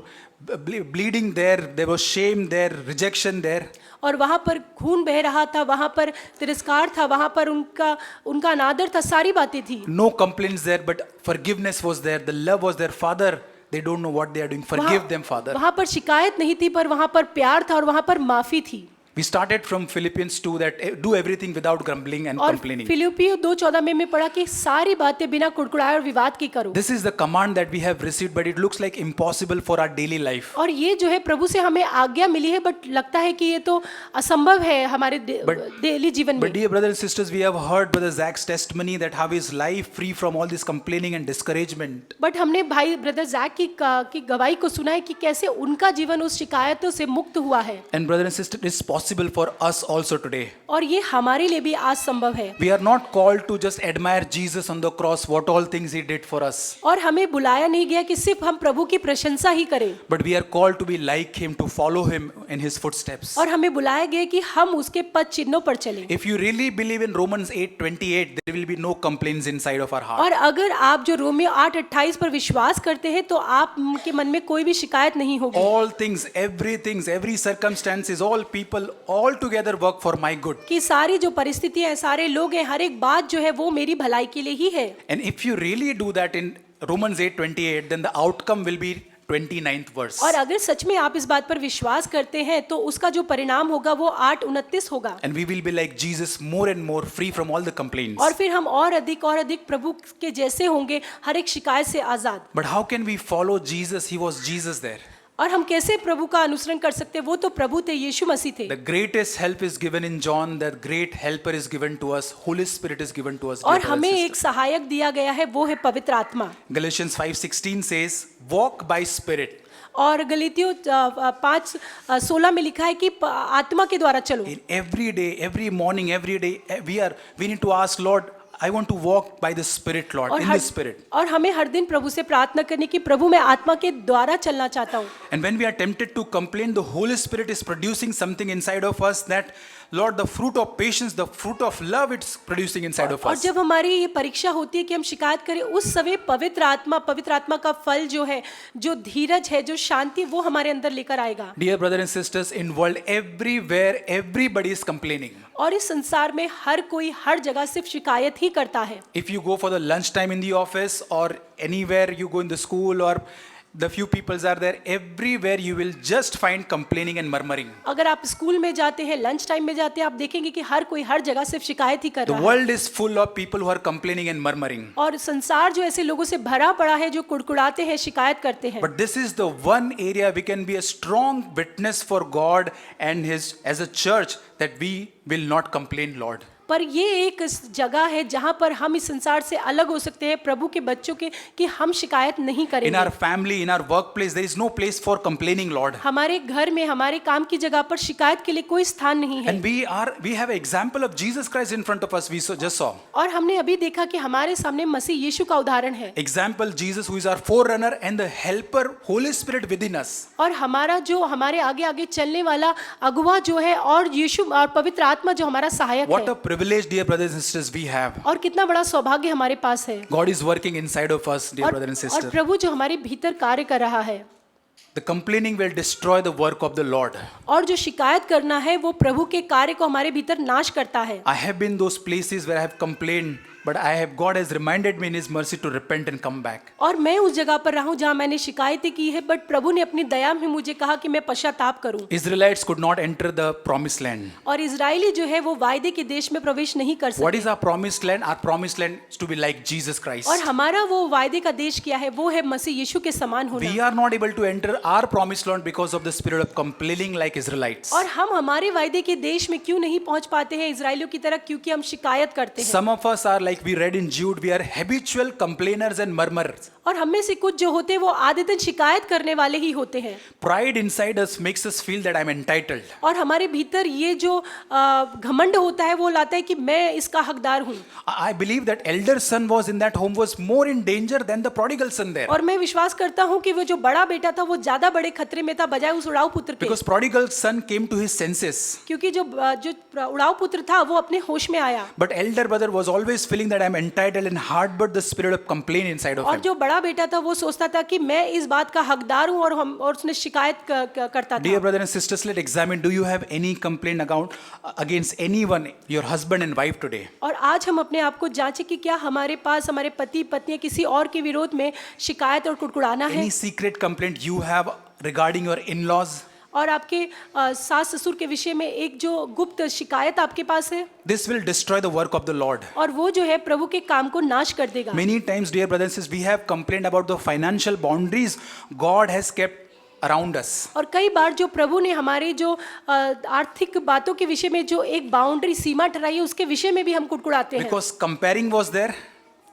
Speaker 1: bleeding there, there was shame there, rejection there.
Speaker 2: और वहाँ पर खून बह रहा था, वहाँ पर तिरस्कार था, वहाँ पर उनका अनादर था, सारी बातें थी।
Speaker 1: No complaints there, but forgiveness was there. The love was there. Father, they don't know what they are doing. Forgive them, Father.
Speaker 2: वहाँ पर शिकायत नहीं थी, पर वहाँ पर प्यार था और वहाँ पर माफी थी।
Speaker 1: We started from Philippians 2 that do everything without grumbling and
Speaker 2: और
Speaker 1: complaining.
Speaker 2: फिलिप्पियों 2:14 में पढ़ा कि सारी बातें बिना कुड़कुड़ाए और विवाद की करो।
Speaker 1: This is the command that we have received, but it looks like impossible for our daily life.
Speaker 2: और ये जो है प्रभु से हमें आज्ञा मिली है, बट लगता है कि ये तो असंभव है हमारे डेली जीवन
Speaker 1: But
Speaker 2: में।
Speaker 1: dear brothers and sisters, we have heard Brother Zach's testimony that how his life free from all this complaining and discouragement.
Speaker 2: But हमने भाई ब्रदर जैक की गवाही को सुना है कि कैसे उनका जीवन उस शिकायतों से मुक्त हुआ है।
Speaker 1: And brother and sister, it is possible for us also today.
Speaker 2: और ये हमारे लिए भी आज संभव है।
Speaker 1: We are not called to just admire Jesus on the cross, what all things he did for us.
Speaker 2: और हमें बुलाया नहीं गया कि सिर्फ हम प्रभु की प्रशंसा ही करें,
Speaker 1: But we are called to be like him, to follow him in his footsteps.
Speaker 2: और हमें बुलाया गया कि हम उसके पद चिन्हों पर चलें।
Speaker 1: If you really believe in Romans 8:28, there will be no complaints inside of our heart.
Speaker 2: और अगर आप जो रोमियो 8:28 पर विश्वास करते हैं तो आपके मन में कोई भी शिकायत नहीं होगी।
Speaker 1: All things, everything, every circumstances, all people, all together work for my good.
Speaker 2: कि सारी जो परिस्थितियां हैं, सारे लोग हैं, हर एक बात जो है वो मेरी भलाई के लिए ही है।
Speaker 1: And if you really do that in Romans 8:28, then the outcome will be 29th verse.
Speaker 2: और अगर सच में आप इस बात पर विश्वास करते हैं तो उसका जो परिणाम होगा वो 8:29 होगा।
Speaker 1: And we will be like Jesus, more and more free from all the complaints.
Speaker 2: और फिर हम और अधिक प्रभु के जैसे होंगे, हर एक शिकायत से आजाद।
Speaker 1: But how can we follow Jesus? He was Jesus there.
Speaker 2: और हम कैसे प्रभु का अनुसरण कर सकते हैं? वो तो प्रभु थे, यीशु मसीह थे।
Speaker 1: The greatest help is given in John. The great helper is given to us. Holy Spirit is given to us.
Speaker 2: और हमें एक सहायक दिया गया है, वो है पवित्र आत्मा।
Speaker 1: Galatians 5:16 says, "Walk by Spirit."
Speaker 2: और गलीतियों 5:16 में लिखा है कि आत्मा के द्वारा चलो।
Speaker 1: In every day, every morning, every day, we need to ask Lord, I want to walk by the Spirit, Lord, in the Spirit.
Speaker 2: और हमें हर दिन प्रभु से प्रार्थना करने की, प्रभु मैं आत्मा के द्वारा चलना चाहता हूँ।
Speaker 1: And when we are tempted to complain, the Holy Spirit is producing something inside of us that, Lord, the fruit of patience, the fruit of love, it's producing inside of
Speaker 2: और
Speaker 1: us.
Speaker 2: जब हमारी ये परीक्षा होती है कि हम शिकायत करें, उस समय पवित्र आत्मा का फल जो है, जो धीरज है, जो शांति, वो हमारे अंदर लेकर आएगा।
Speaker 1: Dear brothers and sisters, in world everywhere, everybody is complaining.
Speaker 2: और इस संसार में हर कोई हर जगह सिर्फ शिकायत ही करता है।
Speaker 1: If you go for the lunch time in the office or anywhere you go in the school or the few peoples are there, everywhere you will just find complaining and murmuring.
Speaker 2: अगर आप school में जाते हैं, lunch time में जाते हैं, आप देखेंगे कि हर कोई हर जगह सिर्फ शिकायत ही कर
Speaker 1: The
Speaker 2: रहा है।
Speaker 1: world is full of people who are complaining and murmuring.
Speaker 2: और संसार जो ऐसे लोगों से भरा पड़ा है जो कुड़कुड़ाते हैं, शिकायत करते हैं।
Speaker 1: But this is the one area we can be a strong witness for God and His as a church that we will not complain, Lord.
Speaker 2: पर ये एक जगह है जहाँ पर हम इस संसार से अलग हो सकते हैं प्रभु के बच्चों के, कि हम शिकायत नहीं
Speaker 1: In
Speaker 2: करेंगे।
Speaker 1: our family, in our workplace, there is no place for complaining, Lord.
Speaker 2: हमारे घर में, हमारे काम की जगह पर शिकायत के लिए कोई स्थान नहीं है।
Speaker 1: And we have an example of Jesus Christ in front of us. We just saw.
Speaker 2: और हमने अभी देखा कि हमारे सामने मसीह यीशु का उदाहरण है।
Speaker 1: Example Jesus, who is our forerunner and the helper, Holy Spirit within us.
Speaker 2: और हमारा जो हमारे आगे आगे चलने वाला अगुवा जो है, और यीशु और पवित्र आत्मा जो हमारा सहायक
Speaker 1: What a
Speaker 2: है।
Speaker 1: privilege, dear brothers and sisters, we have.
Speaker 2: और कितना बड़ा सौभाग्य हमारे पास है।
Speaker 1: God is working inside of us, dear brother and
Speaker 2: और
Speaker 1: sister.
Speaker 2: प्रभु जो हमारे भीतर कार्य कर रहा है।
Speaker 1: The complaining will destroy the work of the Lord.
Speaker 2: और जो शिकायत करना है वो प्रभु के कार्य को हमारे भीतर नाश करता है।
Speaker 1: I have been those places where I have complained, but God has reminded me in His mercy to repent and come back.
Speaker 2: और मैं उस जगह पर रहा हूं जहां मैंने शिकायतें की है, बट प्रभु ने अपनी दया में मुझे कहा कि मैं पश्चाताप करूं।
Speaker 1: Israelites could not enter the promised land.
Speaker 2: और इजरायली जो है वो वायदे के देश में प्रवेश नहीं कर
Speaker 1: What
Speaker 2: सके।
Speaker 1: is our promised land? Our promised land is to be like Jesus Christ.
Speaker 2: और हमारा वो वायदे का देश क्या है? वो है मसीह यीशु के समान
Speaker 1: We
Speaker 2: होना।
Speaker 1: are not able to enter our promised land because of the spirit of complaining like Israelites.
Speaker 2: और हम हमारे वायदे के देश में क्यों नहीं पहुंच पाते हैं इजरायलियों की तरह? क्योंकि हम शिकायत करते हैं।
Speaker 1: Some of us are like we read in Jude, we are habitual complainers and murmurers.
Speaker 2: और हम में से कुछ जो होते हैं वो आदतन शिकायत करने वाले ही होते हैं।
Speaker 1: Pride inside us makes us feel that I'm entitled.
Speaker 2: और हमारे भीतर ये जो घमंड होता है वो लाता है कि मैं इसका हकदार हूँ।
Speaker 1: I believe that elder son was in that home was more in danger than the prodigal son there.
Speaker 2: और मैं विश्वास करता हूँ कि वो जो बड़ा बेटा था वो ज्यादा बड़े खतरे में था बजाय उस उड़ाऊ पुत्र के।
Speaker 1: Because prodigal son came to his senses.
Speaker 2: क्योंकि जो उड़ाऊ पुत्र था वो अपने होश में आया।
Speaker 1: But elder brother was always feeling feeling that I'm entitled and harbored the spirit of complaint inside of
Speaker 2: और
Speaker 1: him.
Speaker 2: जो बड़ा बेटा था वो सोचता था कि मैं इस बात का हकदार हूँ और उसने शिकायत करता
Speaker 1: Dear
Speaker 2: था।
Speaker 1: brother and sisters, let's examine, do you have any complaint against anyone, your husband and wife today?
Speaker 2: और आज हम अपने आप को जांचें कि क्या हमारे पास हमारे पति पत्नी किसी और के विरोध में शिकायत और कुड़कुड़ाना है,
Speaker 1: Any secret complaint you have regarding your in-laws?
Speaker 2: और आपके सास ससुर के विषय में एक जो गुप्त शिकायत आपके पास है,
Speaker 1: This will destroy the work of the Lord.
Speaker 2: और वो जो है प्रभु के काम को नाश कर देगा।
Speaker 1: Many times, dear brothers and sisters, we have complained about the financial boundaries God has kept around us.
Speaker 2: और कई बार जो प्रभु ने हमारे जो आर्थिक बातों के विषय में जो एक बाउंड्री सीमा ठहराई है उसके विषय में भी हम कुड़कुड़ाते हैं,
Speaker 1: Because comparing was there,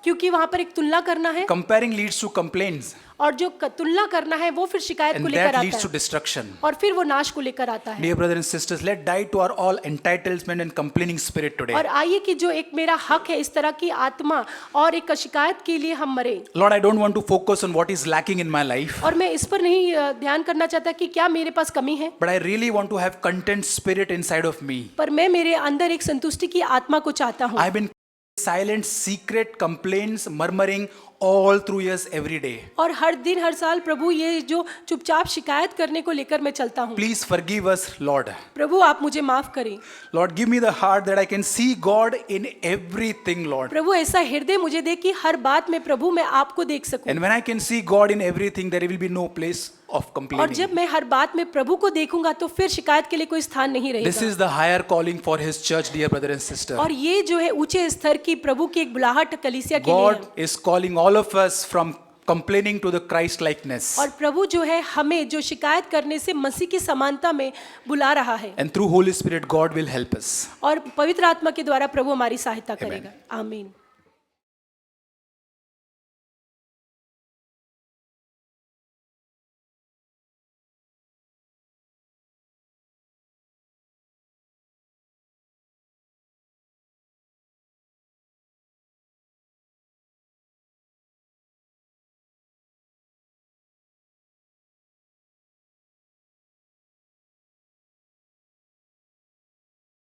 Speaker 2: क्योंकि वहां पर एक तुलना करना है
Speaker 1: comparing leads to complaints,
Speaker 2: और जो तुलना करना है वो फिर शिकायत को
Speaker 1: and
Speaker 2: लेकर
Speaker 1: that leads
Speaker 2: आता
Speaker 1: to
Speaker 2: है
Speaker 1: destruction.
Speaker 2: और फिर वो नाश को लेकर आता है।
Speaker 1: Dear brothers and sisters, let's die to our all entitlement and complaining spirit today.
Speaker 2: और आइए कि जो एक मेरा हक है इस तरह की आत्मा और एक शिकायत के लिए हम मरे।
Speaker 1: Lord, I don't want to focus on what is lacking in my life,
Speaker 2: और मैं इस पर नहीं ध्यान करना चाहता कि क्या मेरे पास कमी है,
Speaker 1: but I really want to have content spirit inside of me.
Speaker 2: पर मैं मेरे अंदर एक संतुष्टि की आत्मा को चाहता हूँ।
Speaker 1: I've been silent, secret complaints, murmuring all through years every day.
Speaker 2: और हर दिन हर साल प्रभु ये जो चुपचाप शिकायत करने को लेकर मैं चलता हूँ।
Speaker 1: Please forgive us, Lord.
Speaker 2: प्रभु आप मुझे माफ करें।
Speaker 1: Lord, give me the heart that I can see God in everything, Lord.
Speaker 2: प्रभु ऐसा हृदय मुझे दे कि हर बात में प्रभु मैं आपको देख सकूं।
Speaker 1: And when I can see God in everything, there will be no place of
Speaker 2: और
Speaker 1: complaining.
Speaker 2: जब मैं हर बात में प्रभु को देखूंगा तो फिर शिकायत के लिए कोई स्थान नहीं
Speaker 1: This
Speaker 2: रहेगा।
Speaker 1: is the higher calling for His church, dear brother and sister.
Speaker 2: और ये जो है ऊंचे स्तर की प्रभु की एक बुलाहट कलीसिया के लिए
Speaker 1: God
Speaker 2: है।
Speaker 1: is calling all of us from complaining to the Christ likeness.
Speaker 2: और प्रभु जो है हमें जो शिकायत करने से मसीह की समानता में बुला रहा है,
Speaker 1: And through Holy Spirit, God will help us.
Speaker 2: और पवित्र आत्मा के द्वारा प्रभु हमारी सहायता करेगा। आमीन।